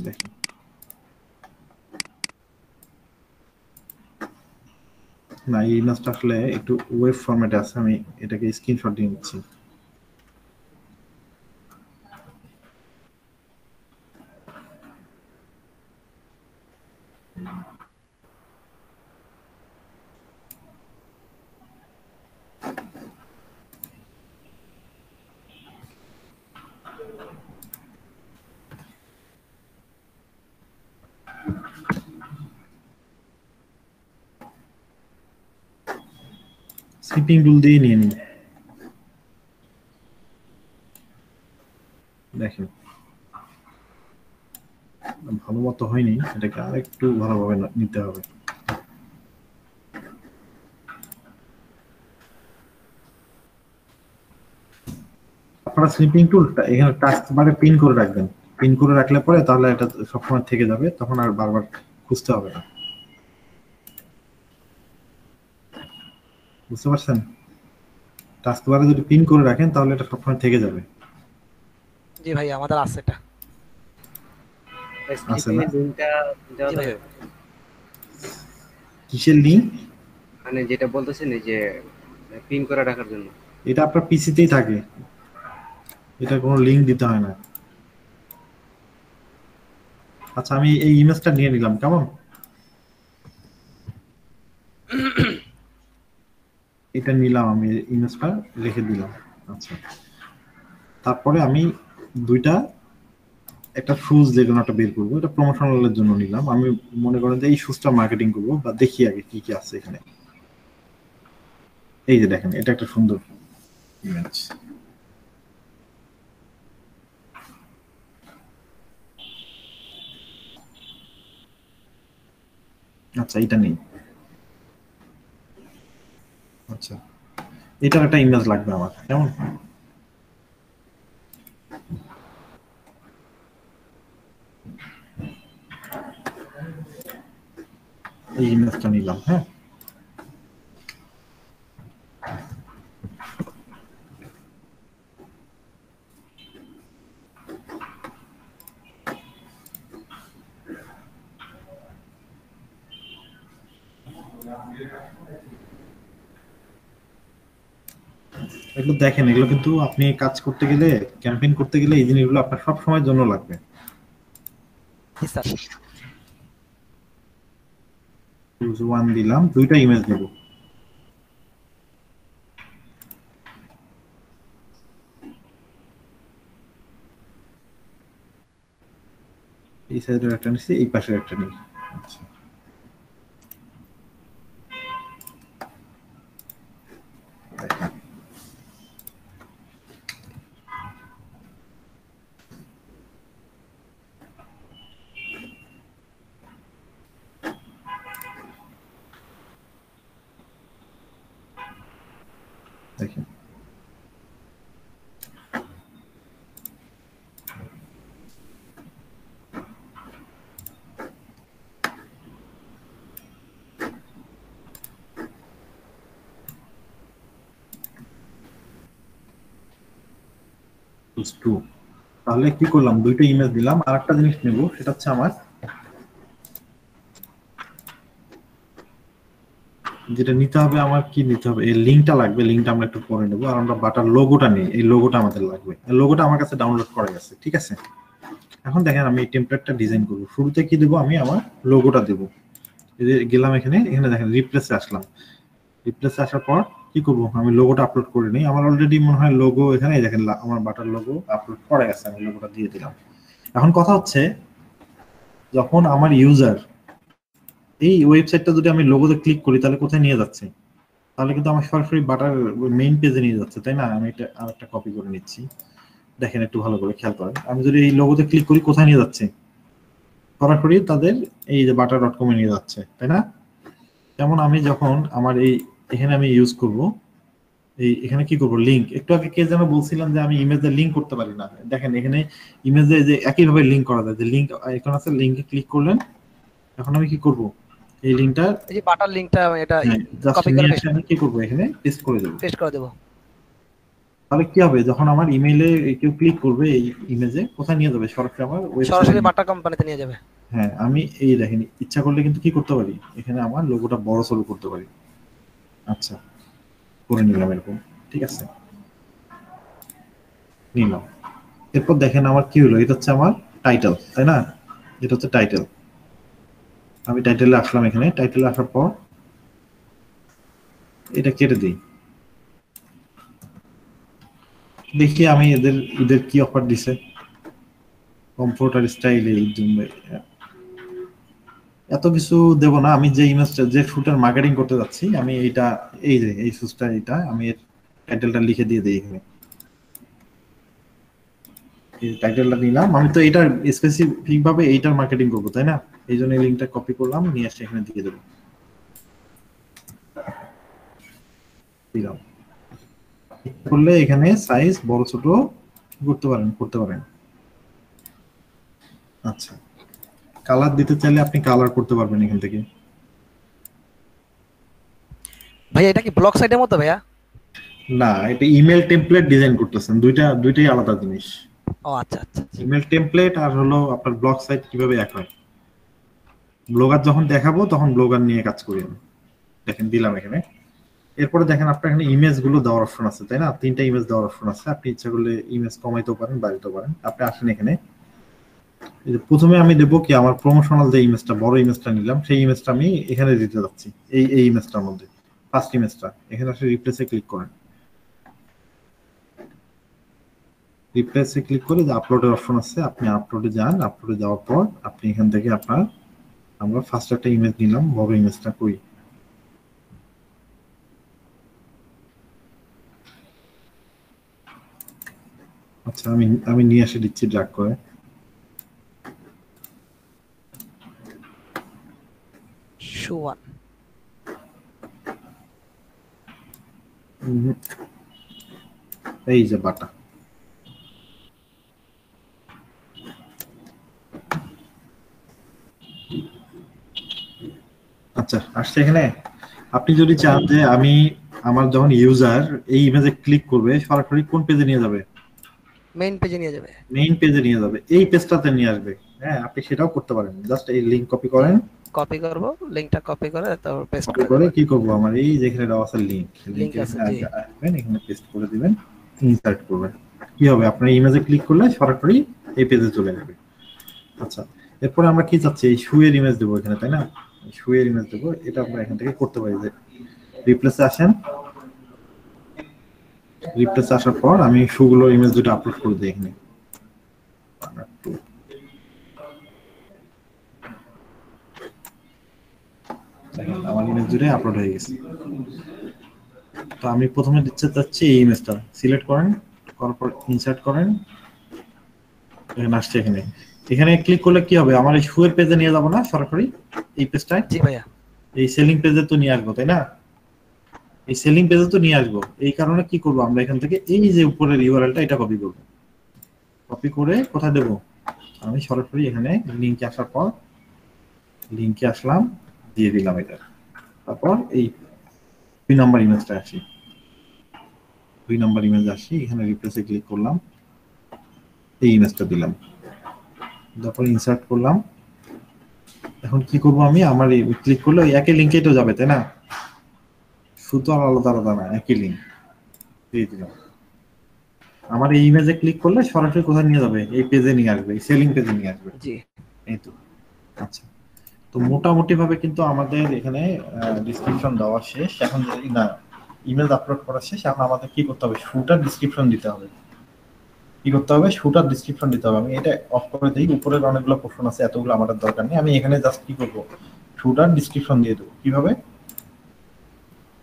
দেখেন না, এই ইমেজটা আসলে একটু ওয়েব ফরম্যাটে আছে, আমি এটাকে স্ক্রিনশট দিয়ে নিচ্ছি। স্কিপিং টুল দিয়ে নিয়ে নিন। দেখেন ভালো মতো হয়নি, এটাকে আরেকটু ভালোভাবে নিতে হবে। আপনারা স্লিপিং টুলটা এখানে টাস্ক বারে পিন করে রাখবেন। পিন করে রাখলে পরে তাহলে এটা সবসময় থেকে যাবে, তখন আর বারবার খুঁজতে হবে না। বুঝতে পারছেন? টাস্ক বারে যদি পিন করে রাখেন তাহলে এটা সবসময় থেকে যাবে। জি ভাই, আমাদের আছে এটা। আছে না? লিংকটা দেওয়া যাবে? কিসের লিংক? মানে যেটা বলতেছেন এই যে পিন করে রাখার জন্য। এটা আপনার পিসিতেই থাকে, এটা কোনো লিংক দিতে হয় না। আচ্ছা, আমি এই ইমেজটা নিয়ে নিলাম, কেমন? এটা নিলাম, আমি ইমেজটা রেখে দিলাম। আচ্ছা, তারপরে আমি দুইটা একটা শুজ যে কোনো একটা বের করবো, এটা প্রমোশনালের জন্য নিলাম। আমি মনে করেন যে এই শুজটা মার্কেটিং করবো, বা দেখি আগে কি কি আছে এখানে। এই যে দেখেন, এটা একটা সুন্দর ইমেজ। আচ্ছা, এটা নেই। আচ্ছা, এটার একটা ইমেজ লাগবে আমার, কেমন? এই ইমেজটা নিলাম, হ্যাঁ। এগুলো দেখেন, এগুলো কিন্তু আপনি কাজ করতে গেলে, ক্যাম্পেইন করতে গেলে এই জিনিসগুলো আপনার সব সময়ের জন্য লাগবে। ওয়ান দিলাম, দুইটা ইমেজ দেব। এই সাইডের একটা নিচ্ছি, এই পাশের একটা নিই। আচ্ছা, দেখেন টু। তাহলে কি করলাম, দুইটা ইমেজ দিলাম। আর একটা জিনিস নেব, সেটা হচ্ছে আমার যেটা নিতে হবে, আমার কি নিতে হবে, এই লিঙ্কটা লাগবে। লিঙ্কটা আমরা একটু পরে নেবো। আর আমরা বাটার লোগোটা নেই, এই লোগোটা আমাদের লাগবে। লোগোটা আমার কাছে ডাউনলোড করা গেছে, ঠিক আছে। এখন দেখেন, আমি এই টেমপ্লেটটা ডিজাইন করবো। শুরুতে কি দেবো, আমি আমার লোগোটা দেবো। গেলাম এখানে, এখানে দেখেন রিপ্লেসে আসলাম। রিপ্লেসে আসার পর কি করবো, আমি লোগোটা আপলোড করে নিই। আমার অলরেডি মনে হয় লোগো এখানে দেখেন, আমার বাটার লোগো আপলোড করা গেছে, আমি লোগোটা দিয়ে দিলাম। এখন কথা হচ্ছে, যখন আমার ইউজার এই ওয়েবসাইটটা যদি আমি লোগোতে ক্লিক করি, তাহলে কোথায় নিয়ে যাচ্ছে? তাহলে কিন্তু আমার সরাসরি বাটার মেইন পেজে নিয়ে যাচ্ছে, তাই না? আমি এটা আরেকটা কপি করে নিচ্ছি। দেখেন একটু ভালো করে খেয়াল করেন, আমি যদি এই লোগোতে ক্লিক করি, কোথায় নিয়ে যাচ্ছে? সরাসরি তাদের এই যে butter.com এ নিয়ে যাচ্ছে, তাই না? যেমন আমি যখন আমার এই এখানে আমি ইউজ করব, এই এখানে কি করব, লিংক। একটু আগে কে যেন বলছিলাম যে আমি ইমেজে লিংক করতে পারি না। দেখেন এখানে ইমেজে যে একইভাবে লিংক করা যায়, যে লিংক আইকন আছে, লিংকে ক্লিক করলেন। এখন আমি কি করব, এই লিংকটা, এই যে বাটার লিংকটা এটা জাস্ট কপি করে নিয়ে পেস্ট এসে আমি কি করব, এখানে পেস্ট করে দেব। পেস্ট করে দেব। তাহলে কি হবে, যখন আমার ইমেইলে কেউ ক্লিক করবে এই ইমেজে, কোথায় নিয়ে যাবে, সরাসরি আমার ওয়েবসাইটে। সরাসরি বাটা কোম্পানিতে নিয়ে যাবে। হ্যাঁ, আমি এই দেখেন ইচ্ছা করলে কিন্তু কি করতে পারি, এখানে আমার লোগোটা বড় সরো করতে পারি। আচ্ছা, করে নিলাম এরকম, ঠিক আছে, নিলাম। এরপর দেখেন আমার কি হলো, এটা হচ্ছে আমার টাইটেল, তাই না? এটা হচ্ছে টাইটেল। আমি টাইটেলে আসলাম, এখানে টাইটেলে আসার পর এটা কেটে দিই। দেখি আমি এদের কি অফার দিছে, কমফোর্টার স্টাইলে এই জন্য এত কিছু দেব না। আমি যে ইমেজটা, যে শুটার মার্কেটিং করতে যাচ্ছি, আমি এইটা, এই যে এই শুজটা, এটা আমি এর টাইটেলটা লিখে দিয়ে দিই এখানে। এই টাইটেলটা নিলাম, আমি তো এটার স্পেসিফিক ভাবে এইটার মার্কেটিং করবো, তাই না? এই জন্য এই লিঙ্কটা কপি করলাম, নিয়ে এসে এখানে দিয়ে দেবো, দিলাম। করলে এখানে সাইজ বড় ছোট করতে পারেন। আচ্ছা, কালার দিতে চাইলে আপনি কালার করতে পারবেন এখান থেকে। ভাইয়া এটা কি ব্লগ সাইটের মতো ভাইয়া? না, এটা ইমেল টেমপ্লেট ডিজাইন করতেছেন, দুইটাই আলাদা জিনিস। ও আচ্ছা আচ্ছা। ইমেল টেমপ্লেট আর হলো আপনার ব্লগ সাইট কিভাবে এক হয়। ব্লগার যখন দেখাবো তখন ব্লগার নিয়ে কাজ করি আমি। দেখেন দিলাম এখানে। এরপরে দেখেন আপনার এখানে ইমেজ গুলো দেওয়ার অপশন আছে, তাই না? 3টা ইমেজ দেওয়ার অপশন আছে, আপনি ইচ্ছা করলে ইমেজ কমাইতেও পারেন, বাড়াইতেও পারেন। আপনি আসেন এখানে, এই যে প্রথমে আমি দেবো কি, আমার প্রমোশনাল যে ইমেজটা, বড় ইমেজটা নিলাম, সেই ইমেজটা আমি এখানে দিতে যাচ্ছি, এই ইমেজটার মধ্যে, ফার্স্ট ইমেজটা। এখানে আসলে রিপ্লেসে ক্লিক করেন, রিপ্লেসে ক্লিক করে যে আপলোডের অপশন আছে, আপনি আপলোডে যান। আপলোডে যাওয়ার পর আপনি এখান থেকে আপনার, আমরা ফার্স্ট একটা ইমেজ নিলাম, বড় ইমেজটা কই, আচ্ছা আমি নিয়ে এসে দিচ্ছি ড্র্যাগ করে। সুওয়ান। এই যে বাটা, আচ্ছা আসছে এখানে। আপনি যদি চান যে আমি, আমার যখন ইউজার এই ইমেজে ক্লিক করবে, সরাসরি কোন পেজে নিয়ে যাবে, মেইন পেজে নিয়ে যাবে। মেইন পেজে নিয়ে যাবে, এই পেজটাতে নিয়ে আসবে। হ্যাঁ, আপনি সেটাও করতে পারেন। জাস্ট এই লিংক কপি করেন, কপি করব, লিংকটা কপি করে তারপর পেস্ট কপি করে করে দেব। কি করবো, আমার এই যেখানে দেওয়া আছে লিংক, লিংক লিংকে আছে এখানে জি। আসবেন, এখানে পেস্ট করে দিবেন, ইনসার্ট করবেন। কি হবে, আপনার ইমেজে ক্লিক করলে সরাসরি এই পেজে চলে যাবে। আচ্ছা, এরপরে আমরা কি চাচ্ছি, এই শুয়ের ইমেজ দেবো এখানে, তাই না? শুয়ের ইমেজ দেবো, এটা আমরা এখান থেকে করতে পারি যে রিপ্লেসে আসেন, রিপ্লেসে আসার পর আমি শুগুলো ইমেজ দুটো আপলোড করে দিই এখানে। আমার ইমেজ দুটো আপলোড হয়ে গেছে। তো আমি প্রথমে দিতে চাচ্ছি এই ইমেজটা, সিলেক্ট করেন, করার পর ইনসার্ট করেন, এখানে আসছে। এখানে এখানে ক্লিক করলে কি হবে, আমার এই শুয়ের পেজে নিয়ে যাবো না, সরাসরি এই পেজটায়, জি ভাইয়া। এই সেলিং পেজে তো নিয়ে আসবো, তাই না? এই সেলিং পেজে তো নিয়ে আসবো, এই কারণে কি করবো, আমরা এখান থেকে এই যে উপরের ইউআরএলটা, এটা কপি করবো। কপি করে কোথায় দেবো, আমি সরাসরি এখানে লিংকে আসার পর, লিংকে আসলাম, দিয়ে দিলাম এটা। তারপর এই 2 নাম্বার ইমেজটা আসি, 2 নাম্বার ইমেজ আসি, এখানে রিপ্লেসে ক্লিক করলাম, এই ইমেজটা দিলাম, তারপর ইনসার্ট করলাম। এখন কি করবো আমি, আমার এই ক্লিক করলে ওই একই লিঙ্কেই তো যাবে, তাই না? শুধু আর আলাদা আলাদা না, একই লিঙ্ক দিয়ে দিলাম। আমার এই ইমেজে ক্লিক করলে সরাসরি কোথায় নিয়ে যাবে, এই পেজে নিয়ে আসবে, এই সেলিং পেজে নিয়ে আসবে। জি। এই তো। আচ্ছা, তো মোটামুটি ভাবে কিন্তু আমাদের এখানে ডেসক্রিপশন দেওয়া শেষ। এখন যদি না, ইমেজ আপলোড করা শেষ, এখন আমাদের কি করতে হবে, শুটার ডেসক্রিপশন দিতে হবে। কি করতে হবে, শুটার ডেসক্রিপশন দিতে হবে। আমি এটা অফ করে দিই, উপরের অনেকগুলো প্রশ্ন আছে, এতগুলো আমাদের দরকার নেই। আমি এখানে জাস্ট কি করবো, শুটার ডেসক্রিপশন দিয়ে দেবো। কিভাবে,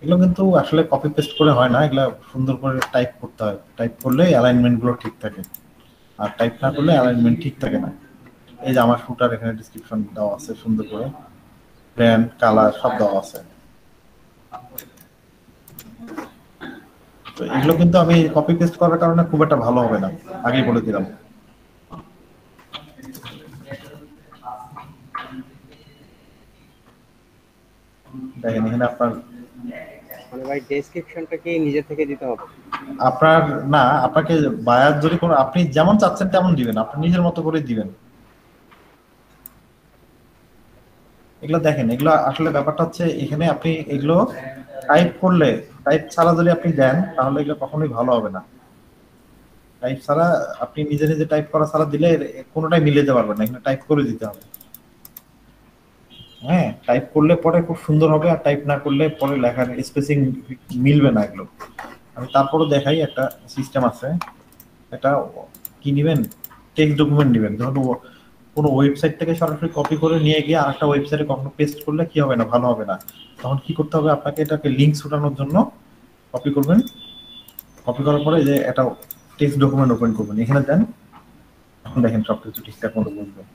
এগুলো কিন্তু আসলে কপি পেস্ট করে হয় না, এগুলো সুন্দর করে টাইপ করতে হয়। টাইপ করলে অ্যালাইনমেন্ট গুলো ঠিক থাকে, আর টাইপ না করলে অ্যালাইনমেন্ট ঠিক থাকে না। এই যে আমার শুটার এখানে ডেসক্রিপশন দেওয়া আছে সুন্দর করে, ব্র্যান্ড, কালার সব দেওয়া আছে। তো এগুলো কিন্তু আমি কপি পেস্ট করার কারণে খুব একটা ভালো হবে না, আগেই বলে দিলাম। দেখেন এখানে আপনার, মানে ভাই ডেসক্রিপশনটা কি নিজে থেকে দিতে হবে? আপনার না, আপনাকে বায়ার যদি কোনো আপনি যেমন চাচ্ছেন তেমন দিবেন, আপনি নিজের মতো করে দিবেন। এগুলো দেখেন, এগুলো আসলে ব্যাপারটা হচ্ছে এখানে আপনি এগুলো টাইপ করলে, টাইপ ছাড়া যদি আপনি দেন তাহলে এগুলো কখনোই ভালো হবে না। টাইপ ছাড়া আপনি নিজে নিজে টাইপ করা ছাড়া দিলে কোনোটাই মিলে যেতে পারবেন না, এখানে টাইপ করে দিতে হবে। হ্যাঁ, টাইপ করলে পরে খুব সুন্দর হবে, আর টাইপ না করলে পরে লেখার স্পেসিং মিলবে না এগুলো। আমি তারপরে দেখাই, একটা সিস্টেম আছে। এটা কি নিবেন, টেক্সট ডকুমেন্ট নিবেন। ধরুন কোনো ওয়েবসাইট থেকে সরাসরি কপি করে নিয়ে গিয়ে আরেকটা ওয়েবসাইটে কখনো পেস্ট করলে কি হবে না, ভালো হবে না। তখন কি করতে হবে, আপনাকে এটাকে লিংক ছুটানোর জন্য কপি করবেন। কপি করার পরে যে একটা টেক্সট ডকুমেন্ট ওপেন করবেন, এখানে দেন। এখন দেখেন সবকিছু ঠিকঠাক মতো বুঝবেন।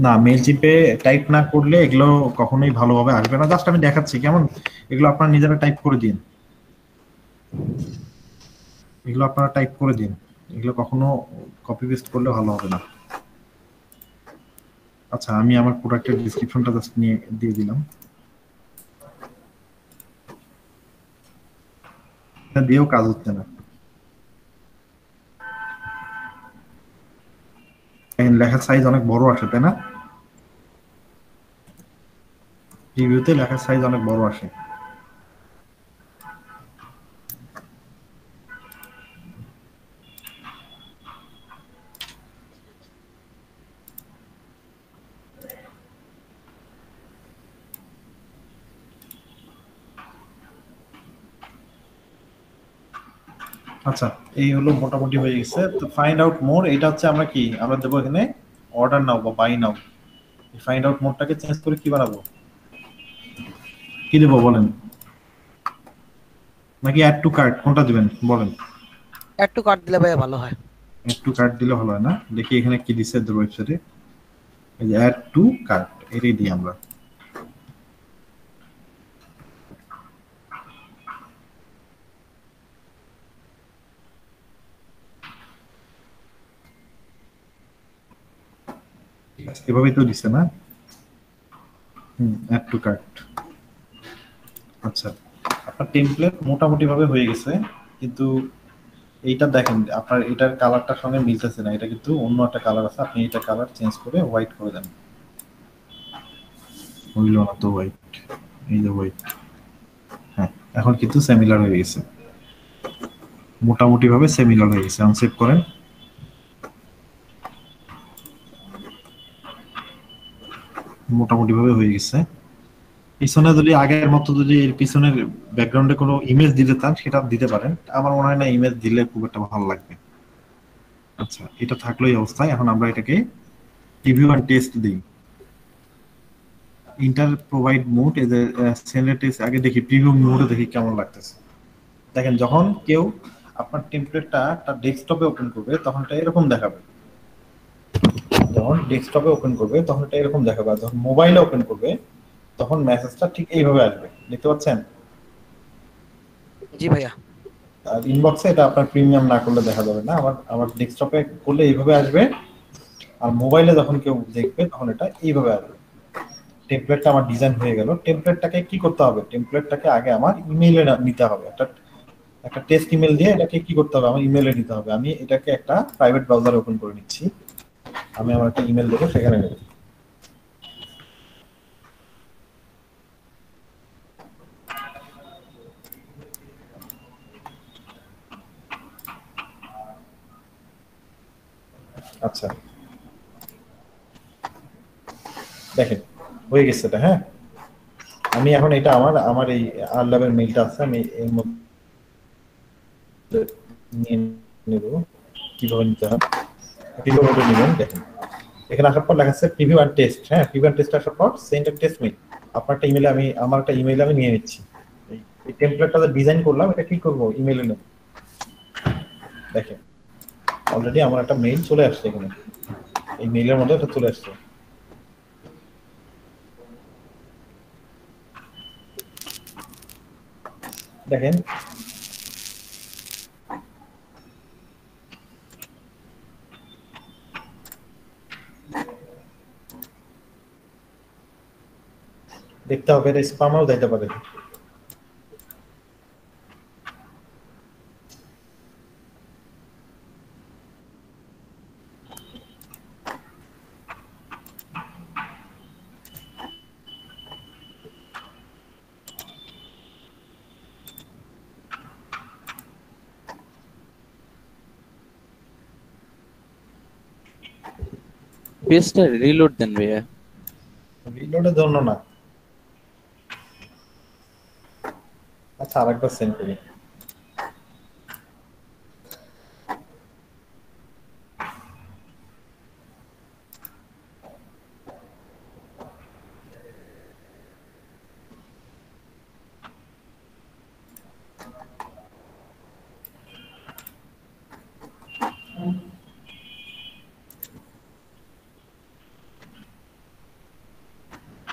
না, মেল চিপে টাইপ না করলে এগুলো কখনোই ভালোভাবে আসবে না। জাস্ট আমি দেখাচ্ছি কেমন, এগুলো আপনারা নিজেরা টাইপ করে দিন। এগুলো আপনারা টাইপ করে দিন, এগুলো কখনো কপি পেস্ট করলে ভালো হবে না। আচ্ছা, আমি আমার প্রোডাক্টের ডেসক্রিপশনটা জাস্ট নিয়ে দিয়ে দিলাম। এটা দিয়েও কাজ হচ্ছে না। লেখার সাইজ অনেক বড় আসে, তাই না? রিভিউতে লেখার সাইজ অনেক বড় আসে। আচ্ছা, এই হলো মোটামুটি হয়ে গেছে। তো ফাইন্ড আউট মোর, এটা হচ্ছে আমরা কি আমরা দেবো এখানে অর্ডার নাও বা বাই নাও। ফাইন্ড আউট মোডটাকে চেঞ্জ করে কি বানাবো, কি দেবো বলেন? নাকি অ্যাড টু কার্ট, কোনটা দিবেন বলেন? অ্যাড টু কার্ট দিলে ভাইয়া ভালো হয়। অ্যাড টু কার্ট দিলে ভালো হয় না? দেখি এখানে কি দিচ্ছে এদের ওয়েবসাইটে। এই যে অ্যাড টু কার্ট, এটাই দিই আমরা। এভাবেই তো দিচ্ছে না? Add to cart. আচ্ছা, আপনার টেমপ্লেট মোটামুটি ভাবে হয়ে গেছে, কিন্তু এইটা দেখেন আপনার এটার কালারটার সঙ্গে মিলতেছে না। এটা কিন্তু অন্য একটা কালার আছে, আপনি এটা কালার চেঞ্জ করে হোয়াইট করে দেন। হইল না তো হোয়াইট, এই যে হোয়াইট। হ্যাঁ, এখন কিন্তু সিমিলার হয়ে গেছে, মোটামুটি ভাবে সিমিলার হয়ে গেছে। আনসেভ করেন। মোটামুটি ভাবে হয়ে গেছে। পিছনে যদি আগের মতো যদি এর পিছনের ব্যাকগ্রাউন্ডে কোনো ইমেজ দিতে চান সেটা দিতে পারেন। আমার মনে হয় না ইমেজ দিলে খুব একটা ভালো লাগবে। আচ্ছা, এটা থাকলো এই অবস্থায়। এখন আমরা এটাকে রিভিউ এন্ড টেস্ট দিই। Inter provide mode as a sender test. আগে দেখি প্রিভিউ মোডে দেখি কেমন লাগতেছে। দেখেন, যখন কেউ আপনার টেমপ্লেটটা তার ডেস্কটপে ওপেন করবে তখন এটা এরকম দেখাবে। যখন ডেস্কটপে ওপেন করবে তখন এটা এরকম দেখাবে, আর যখন মোবাইলে ওপেন করবে তখন মেসেজটা ঠিক এইভাবে আসবে। দেখতে পাচ্ছেন? জি ভাইয়া। আর ইনবক্সে এটা আপনার প্রিমিয়াম না করলে দেখা যাবে না। আমার ডেস্কটপে করলে এইভাবে আসবে, আর মোবাইলে যখন কেউ দেখবে তখন এটা এইভাবে আসবে। টেমপ্লেটটা আমার ডিজাইন হয়ে গেল। টেমপ্লেটটাকে কি করতে হবে, টেমপ্লেটটাকে আগে আমার ইমেইলে নিতে হবে। একটা টেস্ট ইমেল দিয়ে এটাকে কি করতে হবে, আমার ইমেইলে নিতে হবে। আমি এটাকে একটা প্রাইভেট ব্রাউজারে ওপেন করে নিচ্ছি। আমি আমার একটা ইমেল দেবো, সেখানে নেব। আচ্ছা, দেখেন হয়ে গেছে এটা। হ্যাঁ, আমি এখন এটা আমার এই আর ল্যাবের মেইলটা আছে, আমি এর মধ্যে নিয়ে নেব। কিভাবে নিতে হবে, কিভাবে নেবেন দেখেন। এখানে আসার পর লেখা আছে প্রিভিউ এন্ড টেস্ট। হ্যাঁ, প্রিভিউ এন্ড টেস্ট আসার পর সেন্ড এ টেস্ট মেইল। আপনার একটা ইমেলে আমার একটা ইমেলে আমি নিয়ে নিচ্ছি। এই টেমপ্লেটটা যে ডিজাইন করলাম এটা কি করব, ইমেলে নেব। দেখেন অলরেডি আমার একটা মেইল চলে আসছে এখানে। এই মেইলের মধ্যে এটা চলে আসছে। দেখেন দেখতে হবে, এটা স্প্যামও দিতে পারে। পেজটা রিলোড দেন ভাইয়া। রিলোডের জন্য না, আচ্ছা আরেকবার সেন্ড করি।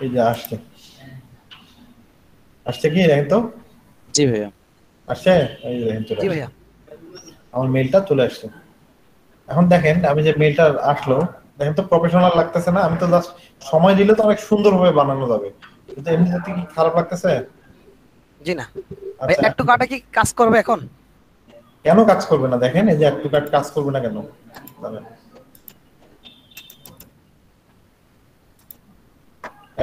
এই যে আসছে, আসছে কি দেখেন তো, জি ভাইয়া। আসছে, এই যে দেখেন চলে জি আসছে। ভাইয়া। আমার মেইলটা চলে আসছে। এখন দেখেন আমি যে মেইলটা আসলো, দেখেন তো প্রফেশনাল লাগতেছে না? আমি তো জাস্ট সময় দিলে তো অনেক সুন্দরভাবে বানানো যাবে, কিন্তু এমনিতে কি খারাপ লাগতেছে? জি না ভাই, আচ্ছা একটু কাটা কি কাজ করবে এখন? কেন কাজ করবে না? দেখেন এই যে একটু কাজ করবে না কেন? দাঁড়ান।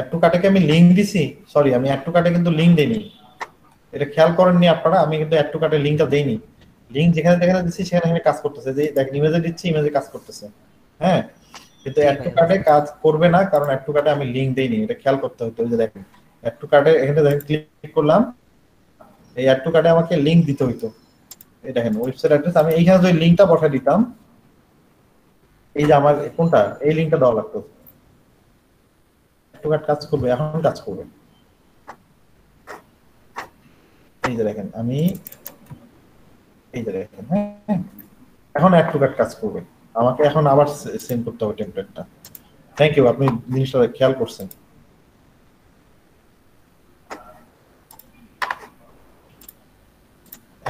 একটু কাটাকে আমি লিংক দিছি, সরি আমি একটু কাটে কিন্তু লিংক দেইনি, এটা খেয়াল করেননি আপনারা, আমি কিন্তু একটু কাটে লিংকটা দেইনি। লিংক যেখানে যেখানে দিচ্ছি সেখানে কাজ করতেছে, যে দেখেন ইমেজে দিচ্ছি ইমেজে কাজ করতেছে, হ্যাঁ, কিন্তু জি একটু ভাইয়া। কাটে কাজ করবে না, কারণ একটু কাটে আমি লিংক দেইনি, এটা খেয়াল করতে হতো। এই যে দেখেন একটু কাটে এখানে দেখেন ক্লিক করলাম, এই একটু কাটে আমাকে লিংক দিতে হইতো। এই দেখেন ওয়েবসাইট অ্যাড্রেস, আমি এইখানে যদি লিংকটা বসাই দিতাম, এই যে আমার কোনটা, এই লিংকটা দেওয়া লাগতো। একটু কাজ করবে, এখন কাজ করবে। এই যে দেখেন আমি, এই যে দেখেন, হ্যাঁ এখন একটু কাজ করবে, আমাকে এখন আবার সেন্ড করতে হবে টেমপ্লেটটা। থ্যাংক ইউ, আপনি জিনিসটা খেয়াল করছেন।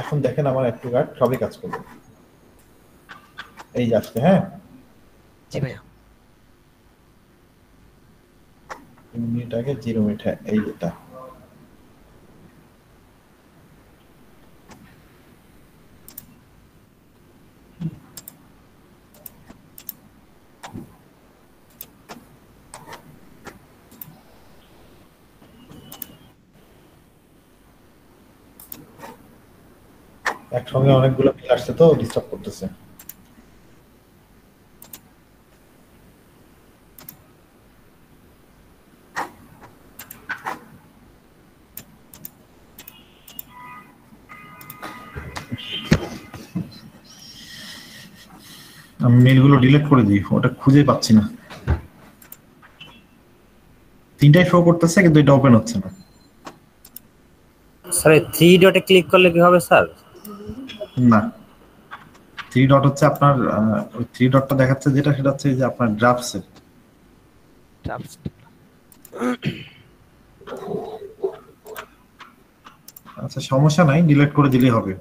এখন দেখেন আমার একটু সবই কাজ করবে, এই যে আসছে, হ্যাঁ জি ভাইয়া। মিনিট আগে 0 মিনিট, হ্যাঁ এই যেটা। একসঙ্গে অনেকগুলো মেল আসছে তো ডিস্টার্ব করতেছে। আমি মেলগুলো ডিলিট করে দিই, ওটা খুঁজে পাচ্ছি না। তিনটাই শো করতেছে কিন্তু এটা ওপেন হচ্ছে না। স্যার 3 ডটে ক্লিক করলে কি হবে স্যার? না, 3 ডট হচ্ছে আপনার, ওই 3 ডটটা দেখাচ্ছে যেটা, সেটা হচ্ছে যে আপনার ড্রাফটস এর। আচ্ছা সমস্যা নাই, ডিলিট করে দিলেই হবে।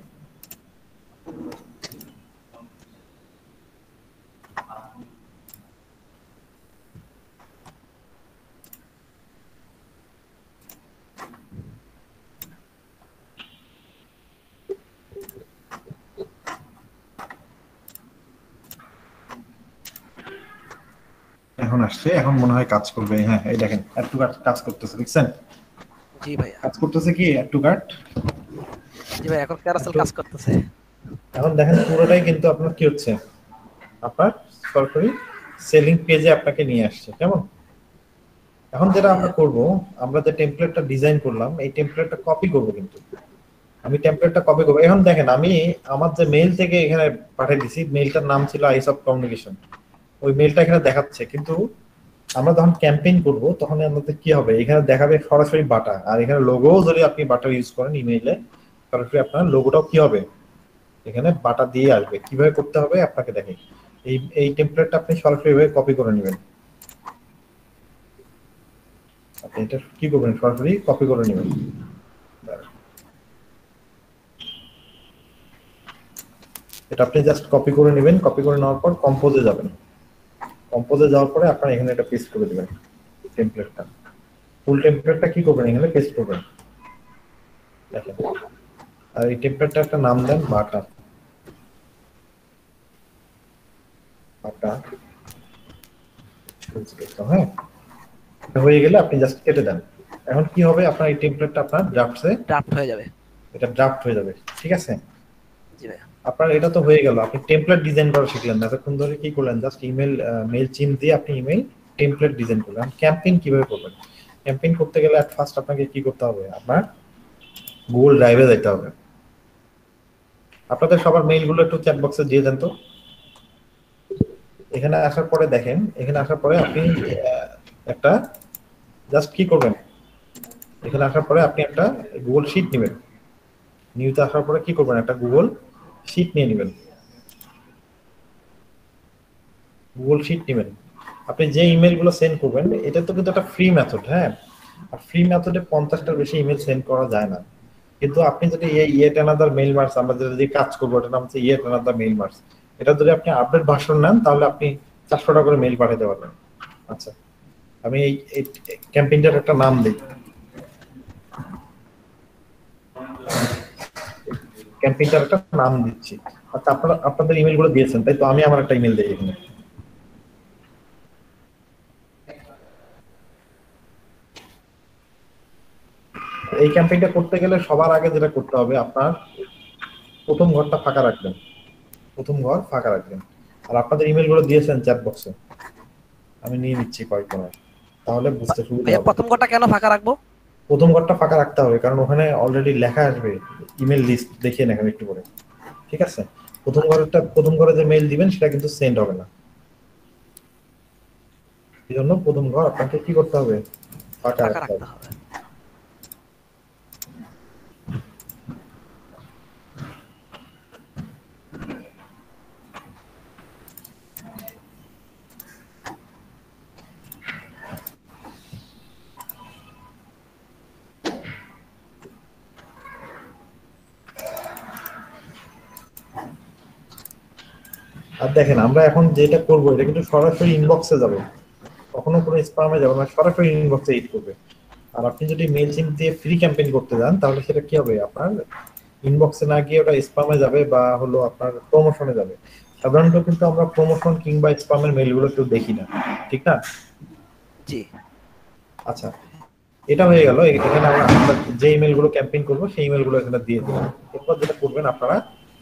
এখন আসছে, এখন মনে হয় কাজ করবে। হ্যাঁ এই দেখেন একটু কাজ করতেছে, দেখছেন? জি ভাইয়া। কাজ করতেছে কি একটু জি ভাই, এখন ক্যারাসেল কাজ করতেছে। এখন দেখেন পুরোটাই কিন্তু আপনার কি হচ্ছে, আপনার সরাসরি সেলিং পেজে আপনাকে নিয়ে আসছে, কেমন? এখন যেটা আমরা করব, আমরা যে টেমপ্লেটটা ডিজাইন করলাম এই টেমপ্লেটটা কপি করব, কিন্তু আমি টেমপ্লেটটা কপি করব। এখন দেখেন আমি আমার যে মেইল থেকে এখানে পাঠিয়ে দিছি, মেইলটার নাম ছিল আইস অফ কমিউনিকেশন, ওই মেইলটা এখানে দেখাচ্ছে, কিন্তু আমরা যখন ক্যাম্পেইন করব তখন আমাদের কি হবে, এখানে দেখাবে সরাসরি বাটা, আর এখানে লোগোও যদি আপনি বাটা ইউজ করেন ইমেইলে, সরাসরি আপনার লোগোটাও কি হবে, এখানে বাটা দিয়ে আসবে। কিভাবে করতে হবে আপনাকে দেখে, এই টেমপ্লেটটা আপনি সরাসরি ভাবে কপি করে নেবেন। আপনি এটা কি করবেন, সরাসরি কপি করে নেবেন। এটা আপনি জাস্ট কপি করে নেবেন। কপি করে নেওয়ার পর কম্পোজে যাবেন। কম্পোজে যাওয়ার পরে আপনারা এখানে এটা পেস্ট করে দিবেন টেমপ্লেটটা। ফুল টেমপ্লেটটা কি করবেন, এখানে পেস্ট করবেন। দেখেন, আর এই টেমপ্লেটটা একটা নাম দেন বাটা। বাটা হ্যাঁ, এটা হয়ে গেলে আপনি জাস্ট কেটে দেন। এখন কি হবে, আপনার এই টেমপ্লেটটা আপনার ড্রাফটসে ড্রাফট হয়ে যাবে। এটা ড্রাফট হয়ে যাবে, ঠিক আছে? জি ভাইয়া। আপনার এটা তো হয়ে গেল, আপনি টেমপ্লেট ডিজাইন করা শিখলেন। এতক্ষণ ধরে কি করলেন, জাস্ট মেল চিম দিয়ে আপনি ইমেল টেমপ্লেট ডিজাইন করলেন। ক্যাম্পেইন কিভাবে করবেন? ক্যাম্পেইন করতে গেলে এট ফার্স্ট আপনাকে কি করতে হবে, আপনার গুগল ড্রাইভে যেতে হবে। আপনাদের সবার মেইলগুলো একটু চ্যাট বক্সে দিয়ে দেন তো। এখানে আসার পরে দেখেন, এখানে আসার পরে আপনি একটা জাস্ট কি করবেন, এখানে আসার পরে আপনি একটা গুগল শিট নেবেন। নিউতে আসার পরে কি করবেন, একটা গুগল শিট নিয়ে নেবেন। গুগল শিট নেবেন। আপনি যে ইমেলগুলো সেন্ড করবেন, এটা তো কিন্তু একটা ফ্রি মেথড, হ্যাঁ। আর ফ্রি মেথডে 50টার বেশি ইমেল সেন্ড করা যায় না। কিন্তু আপনি যদি এই ইয়েট অ্যানাদার মেইল মার্কস, আমরা যদি কাজ করবো, এটা নাম হচ্ছে ইয়েট অ্যানাদার মেইল মার্কস। এটা যদি আপনি আপডেট ভার্সন নেন, তাহলে আপনি 400 টাকা করে মেইল পাঠাতে পারবেন। আচ্ছা, আমি এই ক্যাম্পেইনটার একটা নাম দিই। ক্যাম্পেইনটার একটা নাম দিচ্ছি। আচ্ছা, আপনারা আপনাদের ইমেলগুলো দিয়েছেন, তাই তো? আমি আমার একটা ইমেল দিই এখানে। এই ক্যাম্পেইনটা করতে গেলে সবার আগে যেটা করতে হবে, আপনার প্রথম ঘরটা ফাঁকা রাখবেন। প্রথম ঘর ফাঁকা রাখবেন। আর আপনাদের ইমেলগুলো দিয়েছেন চ্যাট বক্সে, আমি নিয়ে নিচ্ছি কয়েকটা, তাহলে বুঝতে সুবিধা ভাইয়া হবে। প্রথম ঘরটা কেন ফাঁকা রাখবো? প্রথম ঘরটা ফাঁকা রাখতে হবে কারণ ওখানে অলরেডি লেখা আসবে ইমেল লিস্ট, দেখিয়ে নেবেন একটু করে, ঠিক আছে? প্রথম ঘরে যে মেইল দিবেন সেটা কিন্তু সেন্ড হবে না। এই জন্য প্রথম ঘর আপনাকে কি করতে হবে, ফাঁকা ফাঁকা রাখতে রাখতে হবে। হবে। আর দেখেন, আমরা এখন যেটা করব, এটা কিন্তু সরাসরি ইনবক্সে যাবে, কখনো কোনো স্প্যামে যাবে না, সরাসরি ইনবক্সে হিট করবে। আর আপনি যদি মেইল চিম দিয়ে ফ্রি ক্যাম্পেইন করতে যান, তাহলে সেটা কি হবে, আপনার ইনবক্সে না গিয়ে ওটা স্প্যামে যাবে বা হলো আপনার প্রমোশনে যাবে। সাধারণত কিন্তু আমরা প্রমোশন কিংবা স্প্যামের মেইলগুলো কেউ দেখি না, ঠিক না? জি। আচ্ছা, এটা হয়ে গেল। এখানে আমরা যে ইমেলগুলো ক্যাম্পেইন করবো সেই ইমেলগুলো এখানে দিয়ে দেবো। এরপর যেটা করবেন, আপনারা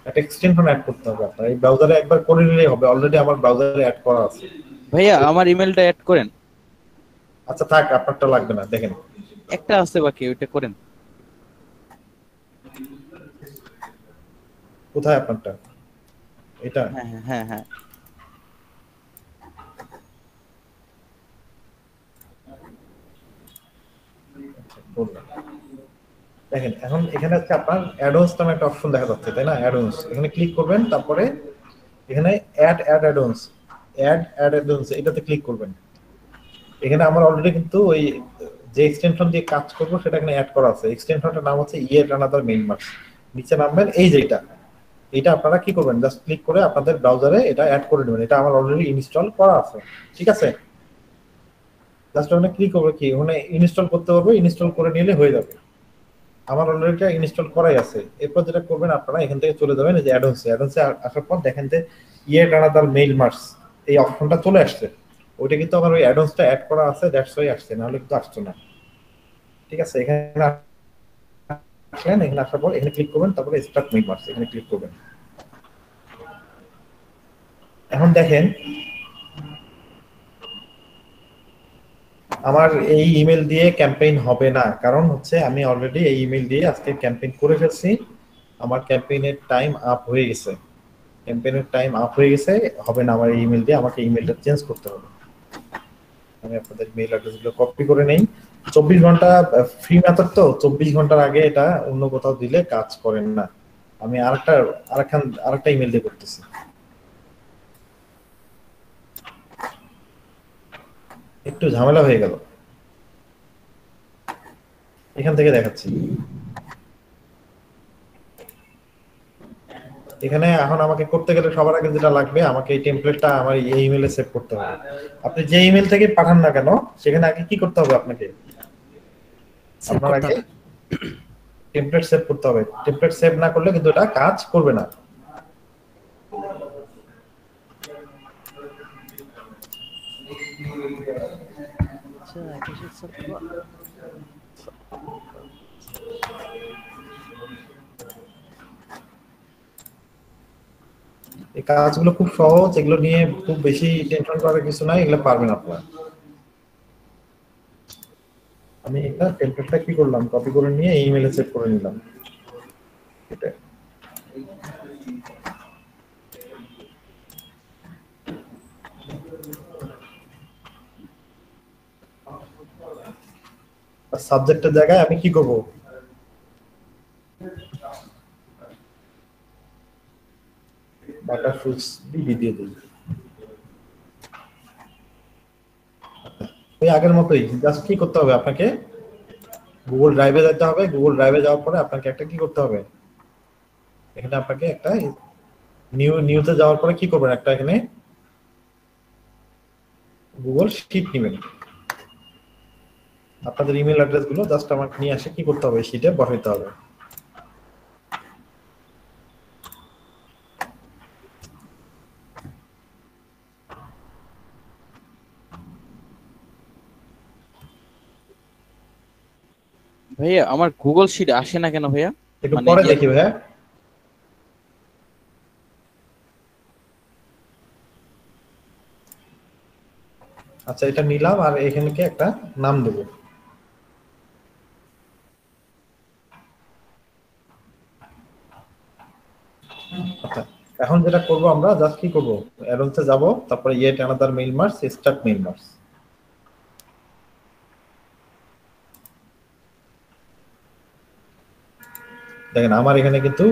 একটা এক্সটেনশন অ্যাড করতে হবে। আপনার এই ব্রাউজারে একবার করে নিলেই হবে, অলরেডি আমার ব্রাউজারে অ্যাড করা আছে। ভাইয়া আমার ইমেলটা অ্যাড করেন। আচ্ছা থাক, আপনারটা লাগবে না। দেখেন, একটা আছে বাকি, ওইটা করেন। কোথায় আপনারটা? এটা হ্যাঁ হ্যাঁ হ্যাঁ হ্যাঁ। বললাম। দেখেন, এখন এখানে হচ্ছে আপনার অ্যাডন্স নামে একটা অপশন দেখা যাচ্ছে, তাই না? অ্যাডন্স, এখানে ক্লিক করবেন। তারপরে এখানে অ্যাড অ্যাডন্স, এটাতে ক্লিক করবেন। এখানে আমার অলরেডি কিন্তু ওই যে এক্সটেনশন দিয়ে কাজ করবো সেটা এখানে অ্যাড করা আছে। এক্সটেনশনটার নাম হচ্ছে ইয়েট অ্যানাদার মেইল মার্কস। নিচে নামবেন, এই যে এটা আপনারা কি করবেন, জাস্ট ক্লিক করে আপনাদের ব্রাউজারে এটা অ্যাড করে নেবেন। এটা আমার অলরেডি ইনস্টল করা আছে, ঠিক আছে? জাস্ট ওখানে ক্লিক করবে, কি ওখানে ইনস্টল করতে হবে, ইনস্টল করে নিলে হয়ে যাবে। আমার অলরেডি এটা ইনস্টল করাই আছে। এরপর যেটা করবেন, আপনারা এখান থেকে চলে যাবেন এই যে অ্যাডন্সে আসার পর দেখেন যে ইয়েট অ্যানাদার মেইল মার্কস এই অপশনটা চলে আসছে। ওইটা কিন্তু আমার ওই অ্যাডন্সটা অ্যাড করা আছে, দ্যাটস ওয়াই আসছে, নাহলে কিন্তু আসছে না, ঠিক আছে? এখানে আসলেন, এখানে আসার পর এখানে ক্লিক করবেন, তারপরে স্টার্ট মেইল মার্কস এখানে ক্লিক করবেন। এখন দেখেন, আমার এই ইমেল দিয়ে ক্যাম্পেইন হবে না, কারণ হচ্ছে আমি অলরেডি এই ইমেল দিয়ে আজকে ক্যাম্পেইন করে ফেলছি। আমার ক্যাম্পেইনের টাইম আপ হয়ে গেছে, হবে না আমার এই ইমেল দিয়ে। আমাকে ইমেলটা চেঞ্জ করতে হবে। আমি আপনাদের মেইল অ্যাড্রেসগুলো কপি করে নেই। 24 ঘন্টা ফ্রি মেথড তো, 24 ঘন্টার আগে এটা অন্য কোথাও দিলে কাজ করেন না। আমি আরেকটা ইমেল দিয়ে করতেছি। একটু ঝামেলা হয়ে গেল, এখান থেকে দেখাচ্ছি। এখানে এখন আমাকে করতে গেলে সবার আগে যেটা লাগবে, আমাকে এই টেমপ্লেটটা আমার এই ইমেলে সেভ করতে হবে। আপনি যে ইমেল থেকে পাঠান না কেন, সেখানে আগে কি করতে হবে আপনাকে? সেভ আপনার করতে আগে হবে। টেমপ্লেট সেভ করতে হবে। টেমপ্লেট সেভ না করলে কিন্তু এটা কাজ করবে না। আচ্ছা, এটা সে সব তো- এই কাজগুলো খুব সহজ, এগুলো নিয়ে খুব বেশি টেনশন করার কিছু নাই, এগুলো পারবেন আপনারা। আমি এটা টেমপ্লেটটা কি করলাম, কপি করে নিয়ে এই ইমেলে সেভ করে নিলাম। এটা সাবজেক্টের জায়গায় আমি কি করব, বাটার ফ্রুটস দিয়ে দিই। ওই আগের মতোই জাস্ট কি করতে হবে আপনাকে, গুগল ড্রাইভে যেতে হবে। গুগল ড্রাইভে যাওয়ার পরে আপনাকে একটা কি করতে হবে, এখানে আপনাকে একটা নিউতে যাওয়ার পরে কি করবেন, একটা এখানে গুগল শিট নেবেন। আপনাদের ইমেল অ্যাড্রেস গুলো জাস্ট আমাকে নিয়ে আসে কি করতে হবে, শিটে বসাইতে হবে। ভাইয়া আমার গুগল শিট আসে না কেন ভাইয়া? একটু মানে পরে যে- দেখি ভাইয়া। আচ্ছা, এটা নিলাম আর এখানে একটা নাম দেবো। আচ্ছা, এখন যেটা করব আমরা জাস্ট কি করব, অ্যারোতে যাব, তারপরে yet another mail merge, start mail merge. দেখেন আমার এখানে কিন্তু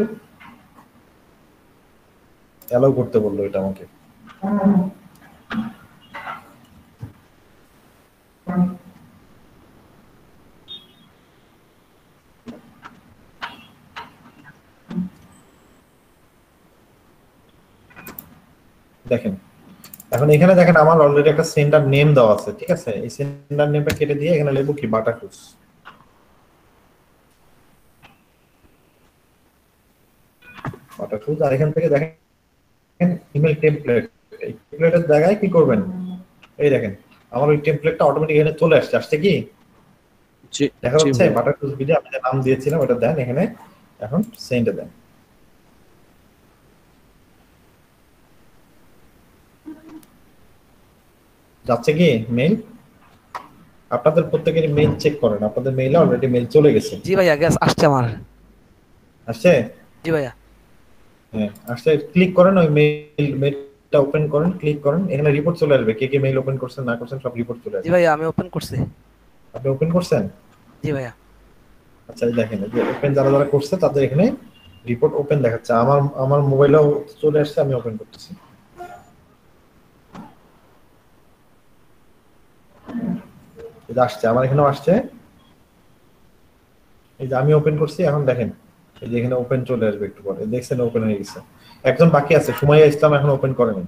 অ্যালাউ করতে বললো এটা আমাকে। দেখেন এখন এখানে দেখেন আমার অলরেডি একটা সেন্ডার নেম দেওয়া আছে, ঠিক আছে? এই সেন্ডার নেমটা কেটে দিয়ে এখানে লিখব কি, বাটারফুস। বাটারফুস, আর এখান থেকে দেখেন ইমেল টেমপ্লেট। এই টেমপ্লেটের জায়গায় কি করবেন, এই দেখেন আমার ওই টেমপ্লেটটা অটোমেটিক এখানে চলে আসছে। আসছে কি জি- দেখা জি যাচ্ছে? ভাইয়া। বাটারফুস ভিডিও আমি যে নাম দিয়েছিলাম ওটা দেন এখানে, এখন সেন্ডে দেন। যাচ্ছে কি মেইল? আপনাদের প্রত্যেকেরই মেইল চেক করেন, আপনাদের মেইলে অলরেডি মেইল চলে গেছে। জি ভাইয়া, গ্যাস আসছে আমার। আসছে? জি ভাইয়া। হ্যাঁ আসছে। ক্লিক করেন ওই মেইলটা ওপেন করেন, ক্লিক করেন, এখানে রিপোর্ট চলে আসবে। কে কে মেইল ওপেন করছেন না করছেন সব রিপোর্ট চলে জি আসবে। ভাইয়া, আমি ওপেন করছি। আপনি ওপেন করছেন? জি ভাইয়া। আচ্ছা এই দেখেন, এই যে ওপেন যারা যারা করছে তাদের এখানে রিপোর্ট ওপেন দেখাচ্ছে। আমার মোবাইলেও চলে আসছে, আমি ওপেন করতেছি। এটা আসছে, আমার এখানেও আসছে। এই যে আমি ওপেন করছি, এখন দেখেন এই যে এখানে ওপেন চলে আসবে একটু পরে। দেখছেন ওপেন হয়ে গেছে। একজন বাকি আছে, সুমাইয়া ইসলাম এখন ওপেন করেনি।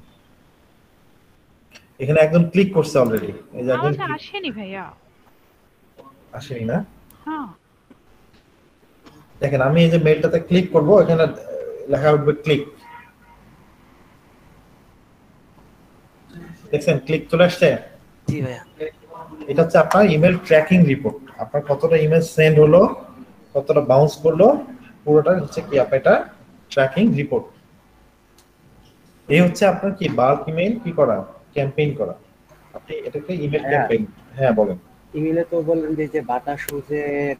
এখানে একজন ক্লিক করছে অলরেডি। এই যে একজন আমাকে আসেনি ভাইয়া। আসেনি না? হ্যাঁ, দেখেন আমি এই যে মেইলটাতে ক্লিক করব, এখানে লেখা উঠবে ক্লিক। দেখছেন ক্লিক চলে আসছে? জি ভাইয়া। এটা হচ্ছে আপনার ইমেল ট্র্যাকিং রিপোর্ট। আপনার কতটা ইমেল সেন্ড হলো, কতটা বাউন্স করলো, পুরোটা হচ্ছে কি আপনার এটা ট্র্যাকিং রিপোর্ট। এই হচ্ছে আপনার কি বাল্ক ইমেল কি করা, ক্যাম্পেইন করা। আপনি এটাকে ইমেল হ্যাঁ। ক্যাম্পেইন। হ্যাঁ বলেন। ইমেলে তো বললেন যে বাটা শুজের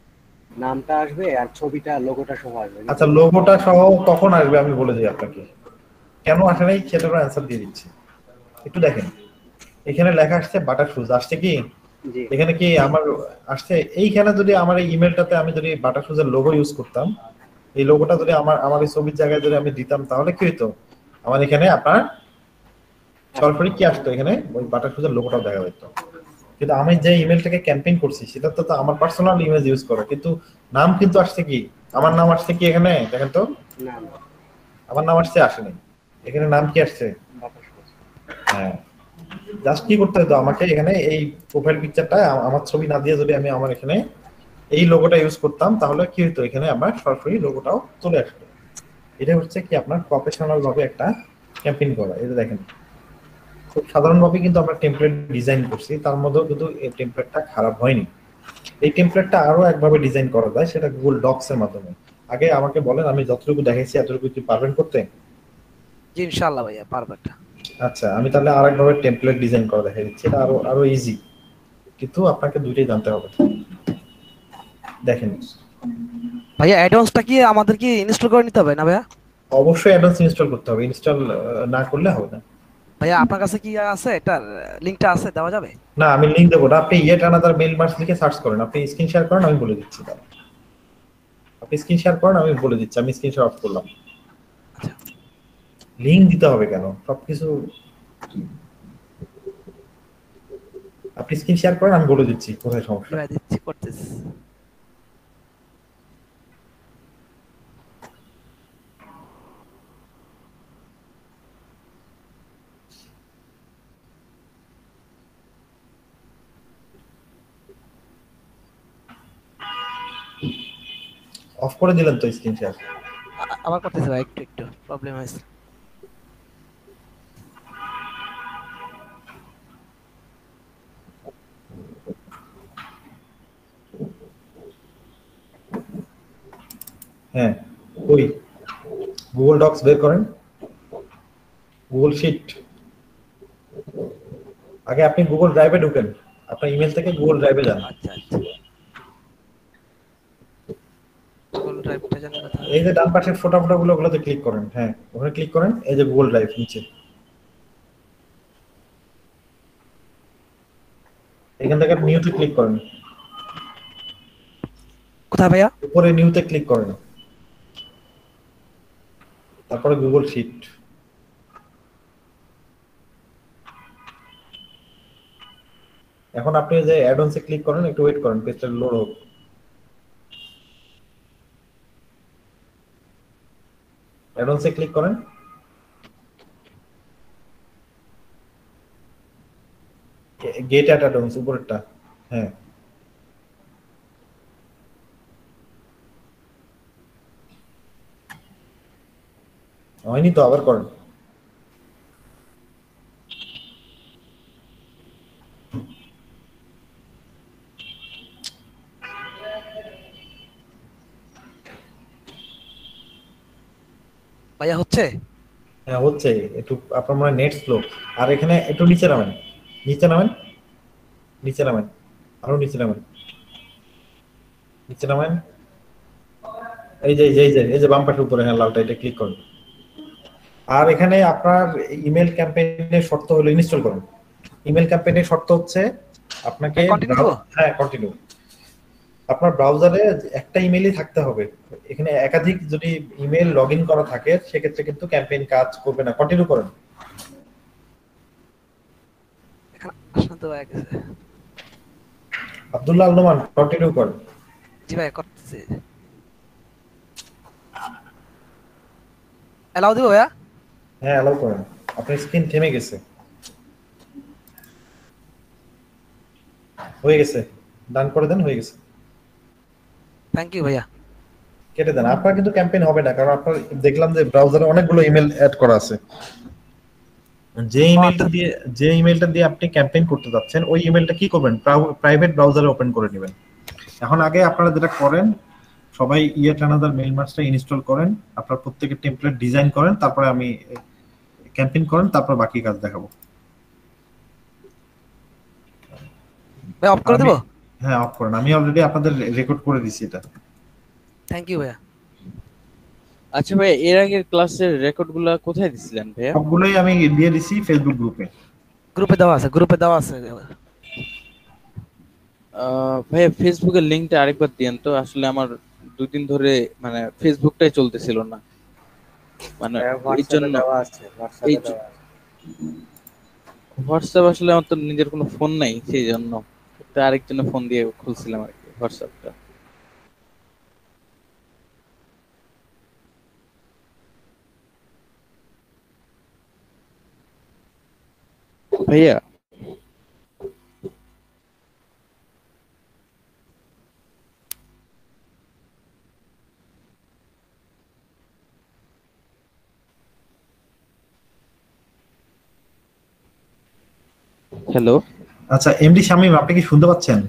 নামটা আসবে আর ছবিটা লোগোটা সহ আসবে। আচ্ছা লোগোটা সহ কখন আসবে আমি বলে দিই আপনাকে। কেন আসে নাই সেটার অ্যান্সার দিয়ে দিচ্ছি। একটু দেখেন এখানে লেখা আসছে বাটার শুজ, আসছে কি? জি এখানে কি আমার আসছে? এইখানে যদি আমার এই ইমেলটাতে আমি যদি বাটার শুজের লোগো ইউজ করতাম, এই লোগোটা যদি আমার এই ছবির জায়গায় যদি আমি দিতাম, তাহলে কি হইতো? আমার এখানে আপনার সরাসরি কি আসতো, এখানে ওই বাটার শুজের লোগোটাও দেখা যেত। কিন্তু আমি যে ইমেলটাকে ক্যাম্পেইন করছি সেটা তো আমার পার্সোনাল ইমেজ ইউজ করা, কিন্তু নাম কিন্তু আসছে কি, আমার নাম আসছে কি এখানে দেখেন তো, না না আমার নাম আসছে, আসেনি। এখানে নাম কি আসছে? বাতাস করছে। হ্যাঁ, জাস্ট কি করতে হতো আমাকে এখানে এই প্রোফাইল পিকচারটা আমার ছবি না দিয়ে যদি আমি আমার এখানে এই লোগোটা ইউজ করতাম তাহলে কি হতো, এখানে আমার সরাসরি লোগোটাও চলে আসতো। এটা হচ্ছে কি আপনার প্রফেশনাল ভাবে একটা ক্যাম্পেইন করা। এটা দেখেন খুব সাধারণভাবে কিন্তু আমরা টেমপ্লেট ডিজাইন করছি, তার মধ্যেও কিন্তু এই টেমপ্লেটটা খারাপ হয়নি। এই টেমপ্লেটটা আরো একভাবে ডিজাইন করা যায়, সেটা গুগল ডক্স এর মাধ্যমে। আগে আমাকে বলেন, আমি যতটুকু দেখাইছি এতটুকু কি পারবেন করতে? জি ইনশাআল্লাহ ভাইয়া পারফেক্ট। আচ্ছা, আমি তাহলে আরেকভাবে টেমপ্লেট ডিজাইন করা দেখাই দিচ্ছি। এটা আরো আরো ইজি, কিন্তু আপনাকে দুইটাই জানতে হবে। দেখেন, ভাইয়া অ্যাডভান্সটা কি আমাদের কি ইনস্টল করে নিতে হবে না ভাইয়া? অবশ্যই অ্যাডভান্স ইনস্টল করতে হবে, ইনস্টল না করলে হবে না। ভাইয়া আপনার কাছে কি আছে এটার লিংকটা আছে, দেওয়া যাবে? না, আমি লিংক দেবো না, আপনি ইয়েট আনাদার মেইল মার্কস লিখে সার্চ করেন, আপনি স্ক্রিন শেয়ার করেন, আমি বলে দিচ্ছি। তাহলে আপনি স্ক্রিন শেয়ার করেন, আমি বলে দিচ্ছি। আমি স্ক্রিন শেয়ার অফ করলাম। আচ্ছা লিংক দিতে হবে কেন, সবকিছু আপনি স্ক্রিন শেয়ার করেন, আমি বলে দিচ্ছি কোথায় সমস্যা। ভাইয়া দিচ্ছি, করতেছি। অফ করে দিলেন তো স্ক্রিন শেয়ার? আবার করতেছি ভাই, একটু একটু প্রবলেম হয়েছে। হ্যাঁ, ওই গুগল ডক্স বের করেন, গুগল শিট। আগে আপনি গুগল ড্রাইভে ঢুকেন, আপনার ইমেল থেকে গুগল ড্রাইভে যান। আচ্ছা আচ্ছা, গুগল ড্রাইভটা জানি কোথায়। এই যে ডান পাশের ফোটা ফোটা গুলো, ওগুলোতে ক্লিক করেন। হ্যাঁ, ওখানে ক্লিক করেন, এই যে গুগল ড্রাইভ নিচে, এখান থেকে নিউতে ক্লিক করেন, কোথায় ভাইয়া? উপরে নিউতে ক্লিক করেন, তারপরে গুগল শিট। এখন আপনি যে অ্যাডভান্সে ক্লিক করেন, একটু ওয়েট করেন, পেজটা লোড হোক। অ্যাডভান্সে ক্লিক করেন, গেট অ্যাট অ্যাডভান্স উপরেরটা। হ্যাঁ, হয়নি তো, আবার করেন। ভাইয়া হচ্ছে? হ্যাঁ হচ্ছে, একটু আপনার মনে নেট স্লো। আর এখানে একটু নিচে নামেন, নিচে নামেন, নিচে নামেন, আরো নিচে নামেন, নিচে নামেন। এই যে বাম পাশের উপরে, হ্যাঁ লালটা, এটা ক্লিক করুন। আর এখানে আপনার ইমেল ক্যাম্পেইনের শর্ত হলো ইনস্টল করুন। ইমেল ক্যাম্পেইনের শর্ত হচ্ছে আপনাকে, কন্টিনিউ। হ্যাঁ কন্টিনিউ, আপনার ব্রাউজারে একটা ইমেলই থাকতে হবে। এখানে একাধিক যদি ইমেল লগ ইন করা থাকে সেক্ষেত্রে কিন্তু ক্যাম্পেইন কাজ করবে না। কন্টিনিউ করেন। এখানে আসলে তো হয়ে গেছে। আব্দুল্লাহ আল নোমান, কন্টিনিউ করেন। জি ভাই করতেছি। এলাও দিব ভাইয়া? হ্যাঁ অ্যালাউ করেন। আপনার স্ক্রিন থেমে গেছে, হয়ে গেছে, ডান করে দেন, হয়ে গেছে। থ্যাংক ইউ ভাইয়া। কেটে দেন। আপনার কিন্তু ক্যাম্পেইন হবে না, কারণ আপনার দেখলাম যে ব্রাউজারে অনেকগুলো ইমেল অ্যাড করা আছে। যে ইমেলটা দিয়ে আপনি ক্যাম্পেইন করতে যাচ্ছেন ওই ইমেলটা কি করবেন, প্রাইভেট ব্রাউজারে ওপেন করে নেবেন। এখন আগে আপনারা যেটা করেন, সবাই ইয়েট অ্যানাদার মেইল মার্কসটা ইনস্টল করেন, আপনার প্রত্যেকের টেমপ্লেট ডিজাইন করেন, তারপরে আমি ক্যাম্পেইন করেন, তারপর বাকি কাজ দেখাবো। ভাই অফ করে দেব? হ্যাঁ অফ করেন, আমি অলরেডি আপনাদের রেকর্ড করে দিছি এটা। থ্যাংক ইউ ভাইয়া। আচ্ছা ভাই, এর আগের ক্লাসের রেকর্ডগুলো কোথায় দিছিলেন ভাইয়া? সবগুলোই আমি দিয়ে দিছি ফেসবুক গ্রুপে। গ্রুপে দেওয়া আছে, গ্রুপে দেওয়া আছে। ভাইয়া ফেসবুকের লিংকটা আরেকবার দিয়েন তো, আসলে আমার 2 দিন ধরে মানে ফেসবুকটাই চলতেছিল না, মানে এই হোয়াটসঅ্যাপে জন্য দেওয়া আছে, হোয়াটসঅ্যাপে দেওয়া আছে। হোয়াটসঅ্যাপ আসলে আমার তো নিজের কোনো ফোন নাই, সেই জন্য একটা আরেকজনের ফোন দিয়ে খুলছিলাম আর কি হোয়াটসঅ্যাপটা। ভাইয়া, হ্যালো। আচ্ছা এমডি শামীম, আপনি কি শুনতে পাচ্ছেন?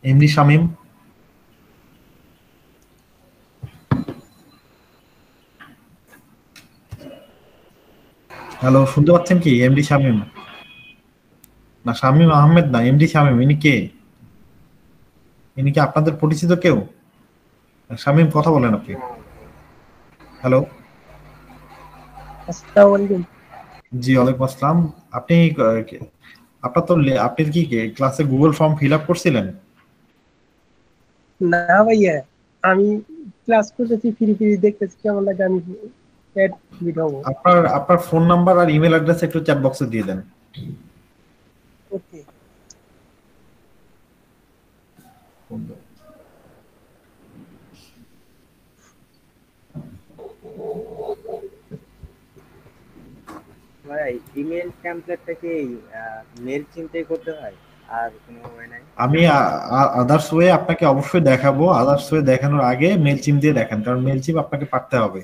এমডি শামীম, হ্যালো, শুনতে পাচ্ছেন কি এমডি শামীম? না শামীম আহমেদ না, এমডি শামীম। ইনি কে? ইনি কি আপনাদের পরিচিত কেউ? শামীম, কথা বলেন আপনি। হ্যালো। আসসালামু আলাইকুম। জি ওয়ালাইকুম আসসালাম। আপনি আপনার তো আপনি কি ক্লাসে গুগল ফর্ম ফিল আপ করছিলেন? না ভাইয়া, আমি ক্লাস করতেছি, ফ্রি ফ্রি দেখতেছি, কেমন লাগে আমি অ্যাড হবো। আপনার আপনার ফোন নাম্বার আর ইমেল অ্যাড্রেস একটু চ্যাট বক্সে দিয়ে দেন। ওকে। ভাই ইমেল টেমপ্লেটটা কি মেল চিন্তাই করতে হয়, আর কোনো ওয়ে নাই? আমি আদার্স ওয়ে আপনাকে অবশ্যই দেখাবো। আদার্স ওয়ে দেখানোর আগে মেল চিম দিয়ে দেখান, কারণ মেল চিম আপনাকে পারতে হবে।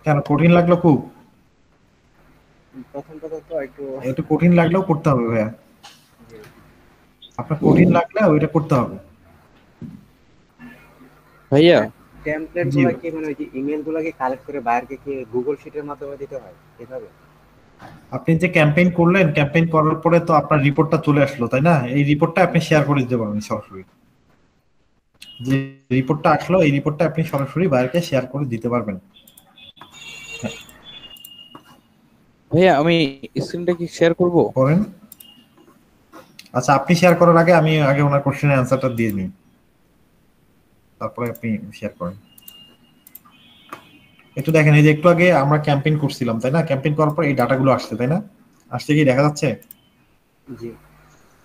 কেন, কঠিন লাগলো খুব? প্রথম কথা তো একটু একটু কঠিন লাগলেও করতে হবে ভাইয়া। যে আপনার কঠিন লাগলে ওইটা করতে হবে। ভাইয়া, টেমপ্লেট জি গুলা কি মানে ওই যে ইমেল গুলা কি কালেক্ট করে বাইরকে কি গুগল শিটের মাধ্যমে দিতে হয় এভাবে? আপনি যে ক্যাম্পেইন করলেন, ক্যাম্পেইন করার পরে তো আপনার রিপোর্টটা চলে আসলো, তাই না? এই রিপোর্টটা আপনি শেয়ার করে দিতে পারবেন সরাসরি। যে রিপোর্টটা আসলো, এই রিপোর্টটা আপনি সরাসরি বাইরকে শেয়ার করে দিতে পারবেন। ভাইয়া আমি স্ক্রিনটা কি শেয়ার করব? করেন। আচ্ছা, আপনি শেয়ার করার আগে আমি আগে ওনার কোশ্চেনের অ্যান্সারটা দিয়ে নিই, তারপরে আপনি শেয়ার করেন। একটু দেখেন, এই যে একটু আগে আমরা ক্যাম্পেইন করছিলাম, তাই না? ক্যাম্পেইন করার পর এই ডাটাগুলো আসছে, তাই না? আসছে কি দেখা যাচ্ছে? জি।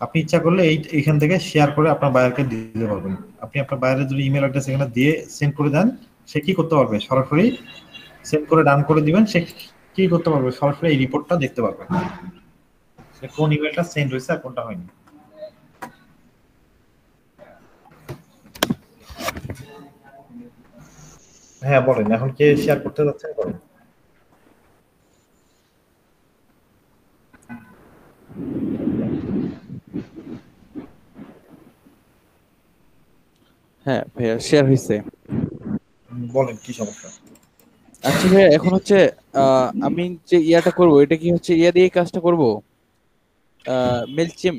আপনি ইচ্ছা করলে এইখান থেকে শেয়ার করে আপনার বায়ারকে দিতে পারবেন। আপনি আপনার বায়ারের যদি ইমেল অ্যাড্রেস এখানে দিয়ে সেন্ড করে দেন, সে কি করতে পারবে? সরাসরি সেন্ড করে ডান করে দিবেন, সে কি করতে পারবে? সরাসরি এই রিপোর্টটা দেখতে পারবে, সে কোন ইমেলটা সেন্ড হয়েছে আর কোনটা হয়নি। হ্যাঁ বলেন, এখন কে শেয়ার করতে যাচ্ছেন? বলেন। হ্যাঁ ভাইয়া, শেয়ার হয়েছে। বলেন কি সমস্যা? আচ্ছা ভাইয়া, এখন হচ্ছে আমি যে ইয়াটা করব, এটা কি হচ্ছে ইয়া দিয়ে কাজটা করব? মেলচিম।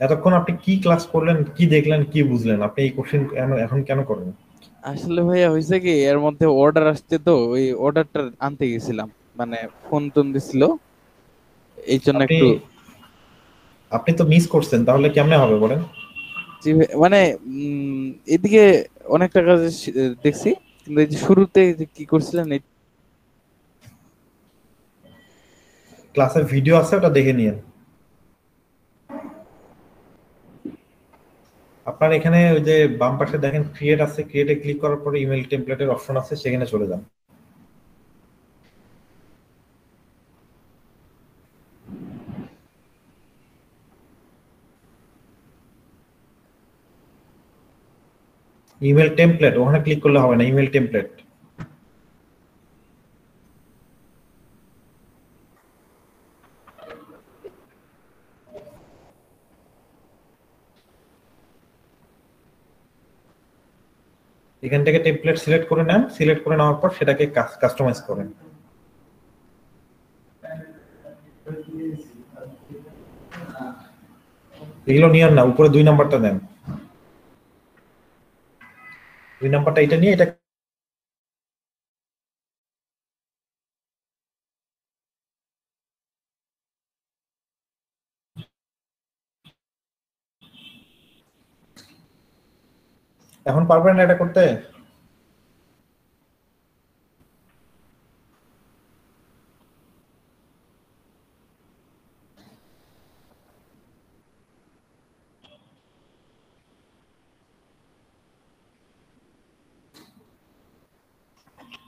এতক্ষণ আপনি কি ক্লাস করলেন, কি দেখলেন, কি বুঝলেন? আপনি এই কোশ্চেন এখন কেন করেন? আসলে ভাইয়া হয়েছে কি, এর মধ্যে অর্ডার আসছে তো ওই অর্ডারটা আনতে গেছিলাম, মানে ফোন টোন দিছিল, এই জন্য আপনি একটু। আপনি তো মিস করছেন, তাহলে কেমনে হবে বলেন? জি মানে এদিকে অনেকটা কাজ দেখছি, কিন্তু এই যে শুরুতে যে কি করছিলেন ক্লাসের ভিডিও আছে, ওটা দেখে নিয়েন। আপনার এখানে ওই যে বাম পাশে দেখেন ক্রিয়েট আছে, ক্রিয়েটে ক্লিক করার পরে ইমেল টেমপ্লেটের অপশন আছে, সেখানে চলে যান। ইমেল টেমপ্লেট, ওখানে ক্লিক করলে হবে না, ইমেল টেমপ্লেট। এখান থেকে টেমপ্লেট সিলেক্ট করে নেন, সিলেক্ট করে নেওয়ার পর সেটাকে কাস্টমাইজ করেন। এগুলো নিয়েন না, উপরে 2 নাম্বারটা দেন। 2 নাম্বারটা এটা নিয়ে এটা এখন পারবেন না এটা করতে?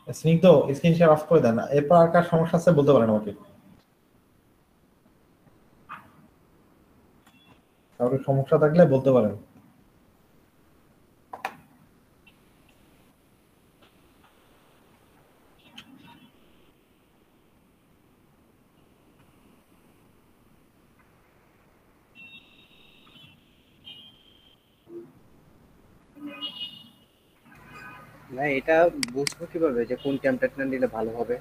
স্নিগ্ধ স্ক্রিন শেয়ার অফ করে দেন, এরপর আর কার সমস্যা আছে বলতে পারেন আমাকে। কারোর সমস্যা থাকলে বলতে পারেন। ভাই এটা বুঝবো কিভাবে যে কোন টেমপ্লেটটা নিলে ভালো হবে?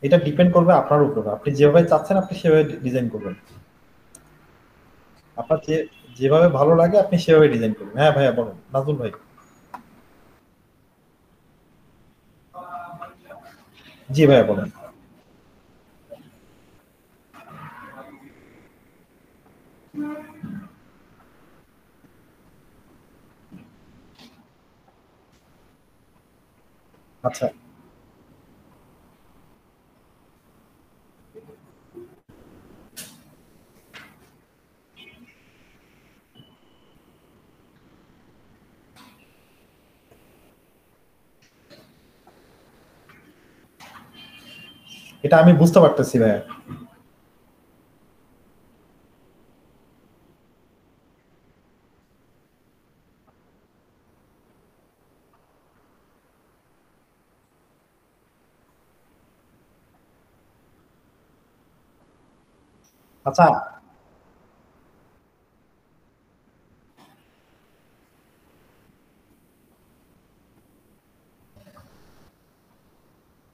এটা ডিপেন্ড করবে আপনার উপর, আপনি যেভাবে চাচ্ছেন আপনি সেভাবে ডিজাইন করবেন। আপনার যেভাবে ভালো লাগে আপনি সেভাবে ডিজাইন করবেন। হ্যাঁ ভাইয়া বলুন, নাজুল ভাই। জি ভাইয়া বলেন। আচ্ছা এটা আমি বুঝতে পারতেছি ভাইয়া। আচ্ছা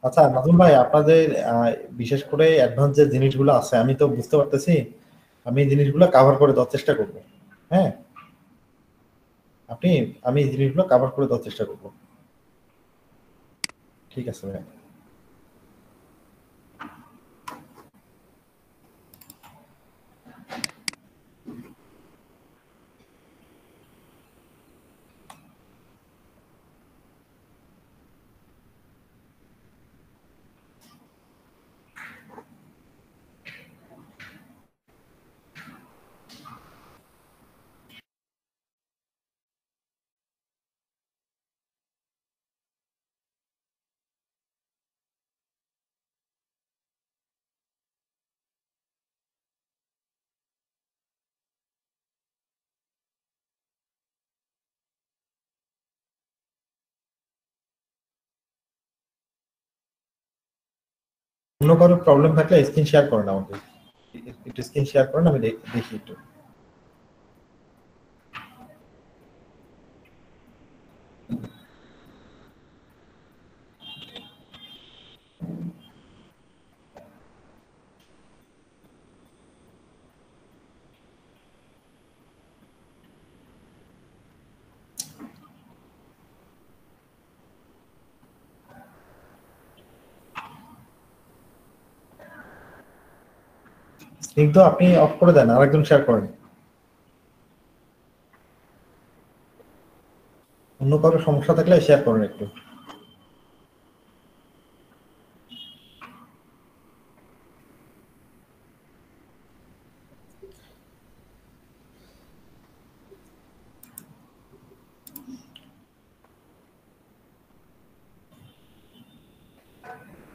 আচ্ছা নাজুল ভাই, আপনাদের বিশেষ করে অ্যাডভান্স যে জিনিসগুলো আছে আমি তো বুঝতে পারতেছি, আমি এই জিনিসগুলো কাভার করে দেওয়ার চেষ্টা করব। হ্যাঁ আপনি, আমি এই জিনিসগুলো কাভার করে দেওয়ার চেষ্টা করব। ঠিক আছে ভাইয়া। অন্য কারো প্রবলেম থাকলে স্ক্রিন শেয়ার করেন আমাকে, একটু স্ক্রিন শেয়ার করেন, আমি দেখি একটু। স্নিগ্ধ আপনি অফ করে দেন, আরেকজন শেয়ার করেন। অন্য কারো সমস্যা থাকলে শেয়ার করেন একটু।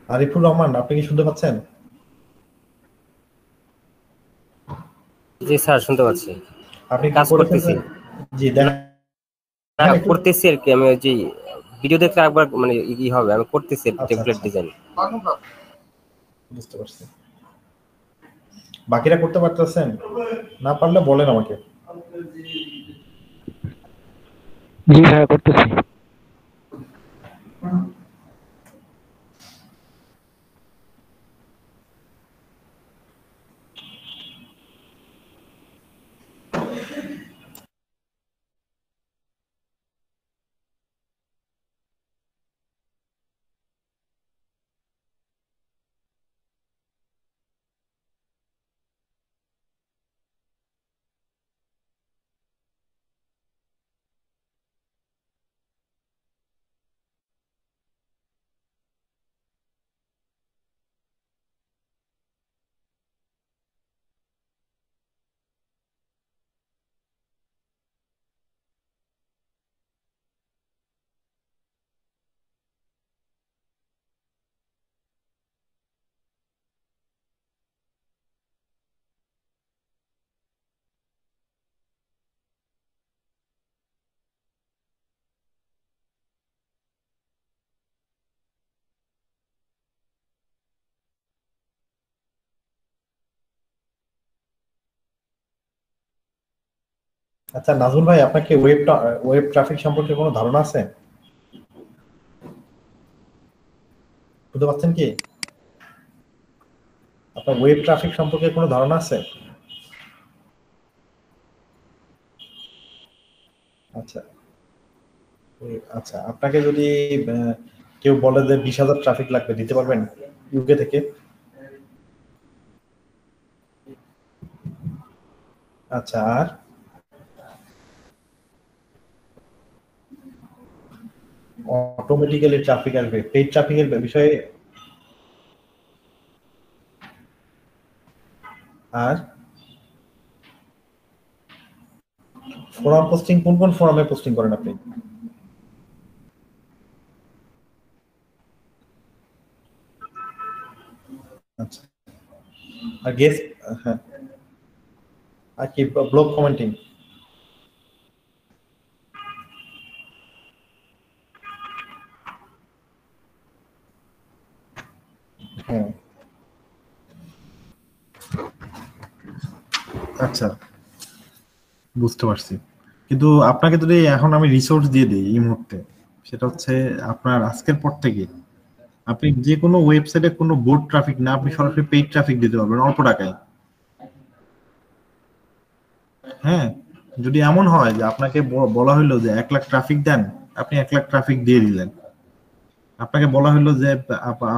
আরিফুর রহমান, আপনি কি শুনতে পাচ্ছেন? জি স্যার, শুনতে পাচ্ছি। আপনি কি কাজ করে করতেছি। ফেলবেন? জি দেখেন একটু। করতেছি আর কি, আমি ওই যে ভিডিও দেখলে একবার মানে হবে, আমি করতেছি আচ্ছা টেমপ্লেট আচ্ছা, ডিজাইন। বুঝতে পারছি। বাকিরা করতে পারতেছেন? না পারলে বলেন আমাকে। জি ভাইয়া করতেছি। আচ্ছা নাজমুল ভাই, আপনার কি ওয়েব ট্রাফিক সম্পর্কে কোনো ধারণা আছে? বুঝতে পারছেন কি? আপনার ওয়েব ট্রাফিক সম্পর্কে কোনো ধারণা আছে? আচ্ছা আচ্ছা, আপনাকে যদি কেউ বলে যে 20,000 ট্রাফিক লাগবে, দিতে পারবেন ইউকে থেকে? আচ্ছা, আর অটোমেটিক্যালি ট্রাফিক আসবে, পেইড ট্রাফিকের বিষয়ে? আর ফোরাম পোস্টিং, কোন কোন ফোরামে পোস্টিং করেন আপনি? আচ্ছা, আর গেস্ট? হ্যাঁ, আর কি ব্লগ কমেন্টিং? হ্যাঁ, আচ্ছা বুঝতে পারছি। কিন্তু আপনাকে যদি এখন আমি রিসোর্স দিয়ে দিই এই মুহূর্তে, সেটা হচ্ছে আপনার আজকের পর থেকে আপনি যে কোনো ওয়েবসাইটে কোনো বোট ট্রাফিক না, আপনি সরাসরি পেইড ট্রাফিক দিতে পারবেন অল্প টাকায়। হ্যাঁ, যদি এমন হয় যে আপনাকে বলা হলো যে 1 লাখ ট্রাফিক দেন, আপনি 1 লাখ ট্রাফিক দিয়ে দিলেন। আপনাকে বলা হলো যে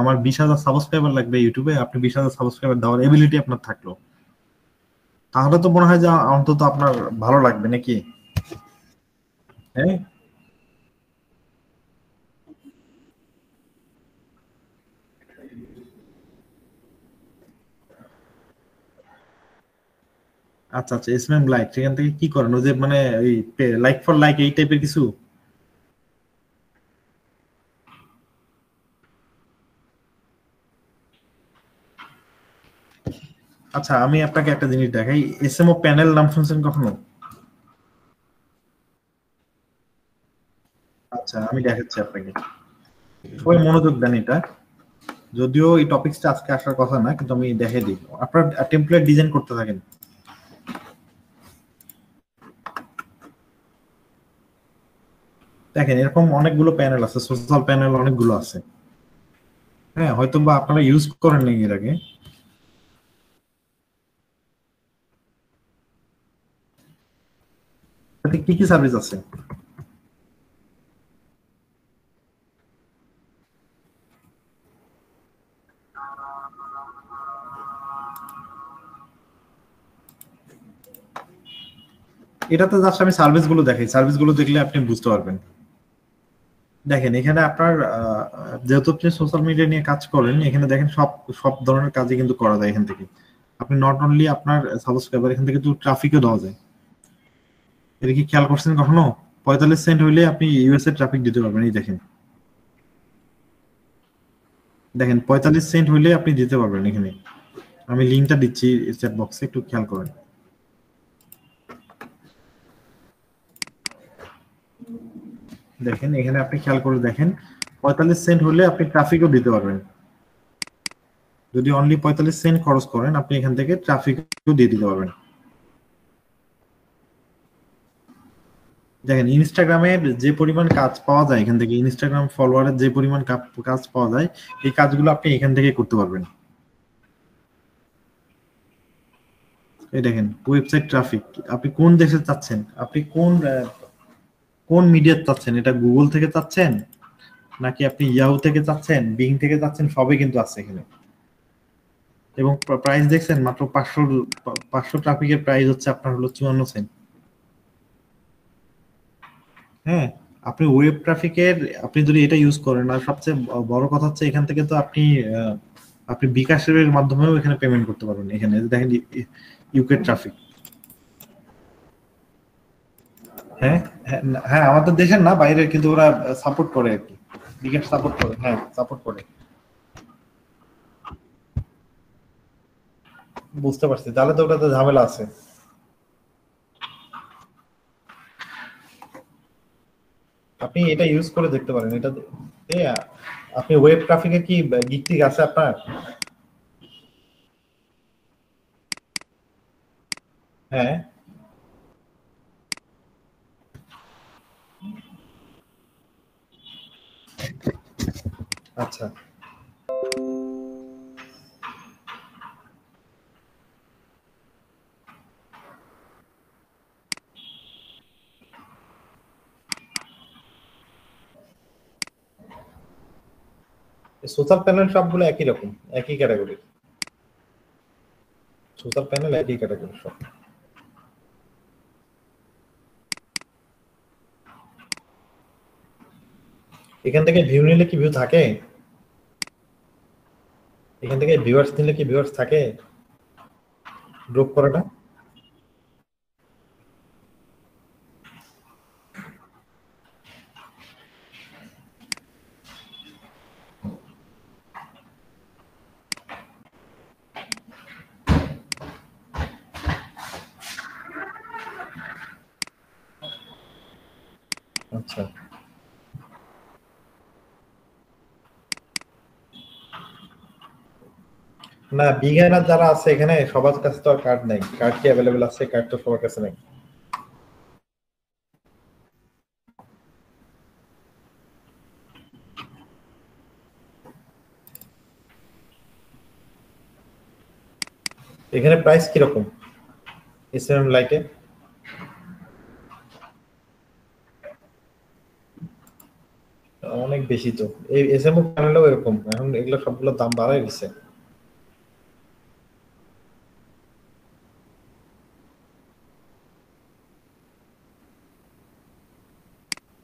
আমার 20,000 সাবস্ক্রাইবার লাগবে ইউটিউবে, আপনি 20,000 সাবস্ক্রাইবার দেওয়ার এবিলিটি আপনার থাকলো, তাহলে তো মনে হয় যে অন্তত আপনার ভালো লাগবে নাকি? হ্যাঁ, আচ্ছা আচ্ছা, এসএমএম লাইক সেখান থেকে কি করেন? ওই যে মানে ওই লাইক ফর লাইক এই টাইপের কিছু? আচ্ছা, আমি আপনাকে একটা জিনিস দেখাই। এসএমও প্যানেল নাম শুনছেন কখনো? আচ্ছা, আমি দেখাচ্ছি আপনাকে, সবাই মনোযোগ দেন। এটা যদিও এই টপিকসটা আজকে আসার কথা না, কিন্তু আমি দেখাই দিই। আপনার টেমপ্লেট ডিজাইন করতে থাকেন। দেখেন এরকম অনেকগুলো প্যানেল আছে, সোশ্যাল প্যানেল অনেকগুলো আছে। হ্যাঁ, হয়তো বা আপনারা ইউজ করেন নি এর আগে। তাতে কি কি সার্ভিস আছে? এটাতে জাস্ট আমি সার্ভিস গুলো দেখাই, সার্ভিস গুলো দেখলে আপনি বুঝতে পারবেন। দেখেন এখানে আপনার যেহেতু আপনি সোশ্যাল মিডিয়া নিয়ে কাজ করেন, এখানে দেখেন সব সব ধরনের কাজই কিন্তু করা যায় এখান থেকে। আপনি নট অনলি আপনার সাবস্ক্রাইবার, এখান থেকে কিন্তু ট্রাফিকও দেওয়া যায়। এটা কি খেয়াল করছেন কখনো? 45 সেন্ট হইলে আপনি ইউএসএ ট্রাফিক দিতে পারবেন। এই দেখেন, দেখেন 45 সেন্ট হইলে আপনি দিতে পারবেন এখানে। আমি লিংকটা দিচ্ছি চ্যাট বক্সে, একটু খেয়াল করেন। দেখেন এখানে আপনি খেয়াল করে দেখেন, 45 সেন্ট হলে আপনি ট্রাফিকও দিতে পারবেন। যদি অনলি 45 সেন্ট খরচ করেন, আপনি এখান থেকে ট্রাফিকও দিয়ে দিতে পারবেন। দেখেন ইনস্টাগ্রামের যে পরিমাণ কাজ পাওয়া যায় এখান থেকে, ইনস্টাগ্রাম ফলোয়ারের যে পরিমাণ কাজ পাওয়া যায়, এই কাজগুলো আপনি এখান থেকে করতে পারবেন। এই দেখেন ওয়েবসাইট ট্রাফিক, আপনি কোন দেশে চাচ্ছেন, আপনি কোন কোন মিডিয়া চাচ্ছেন, এটা গুগল থেকে চাচ্ছেন নাকি আপনি ইয়াহু থেকে চাচ্ছেন, বিং থেকে চাচ্ছেন, সবই কিন্তু আছে এখানে। এবং প্রাইস দেখছেন মাত্র 500 ট্রাফিকের প্রাইস হচ্ছে আপনার হলো 54 সেন্ট। হ্যাঁ, আপনি ওয়েব ট্রাফিকের আপনি যদি এটা ইউজ করেন, আর সবচেয়ে বড় কথা হচ্ছে এখান থেকে তো আপনি বিকাশের মাধ্যমেও এখানে পেমেন্ট করতে পারবেন। এখানে দেখেন ইউকে ট্রাফিক। হ্যাঁ হ্যাঁ হ্যাঁ, আমাদের দেশের না, বাইরের, কিন্তু ওরা সাপোর্ট করে আর কি, বিকাশ সাপোর্ট করে। হ্যাঁ, সাপোর্ট করে। বুঝতে পারছি, তাহলে তো ওটাতে ঝামেলা আছে। আপনি এটা ইউজ করে দেখতে পারেন। এটা আপনি ওয়েব ট্রাফিকে কি গিকটিক আছে আপনার? হ্যাঁ, আচ্ছা সোলার প্যানেল সবগুলো একই রকম, একই ক্যাটাগরি। সোলার প্যানেল একই ক্যাটাগরি সব। এখান থেকে ভিউ নিলে কি ভিউ থাকে? এখান থেকে ভিউয়ার্স নিলে কি ভিউয়ার্স থাকে গ্রুপ করাটা? আচ্ছা না, বিগিনার যারা আছে এখানে সবার কাছে তো আর কার্ড নাই। কার্ড কি অ্যাভেলেবল আছে? কার্ড তো সবার কাছে নাই। এখানে প্রাইস কি রকম এসএমএম লাইটে? অনেক বেশি তো। এই এসএমএম প্যানেলও এরকম, এখন এগুলো সবগুলো দাম বাড়ায় দিচ্ছে।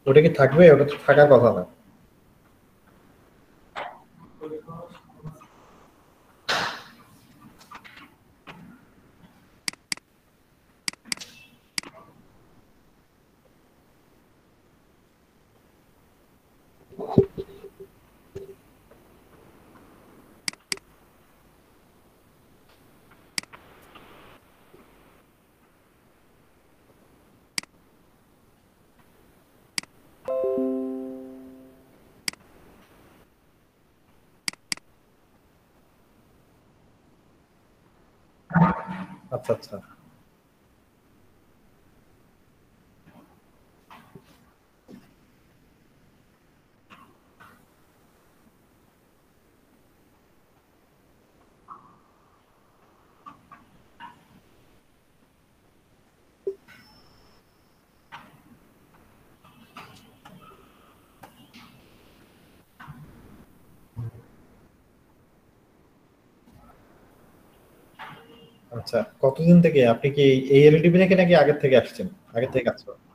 ওটা কি থাকবে? ওটা তো থাকার কথা না। আচ্ছা আচ্ছা আচ্ছা। কতদিন থেকে আপনি কি এই এলইডি নাকি নাকি আগের থেকে আসছেন? আগের থেকে কাজ করেন?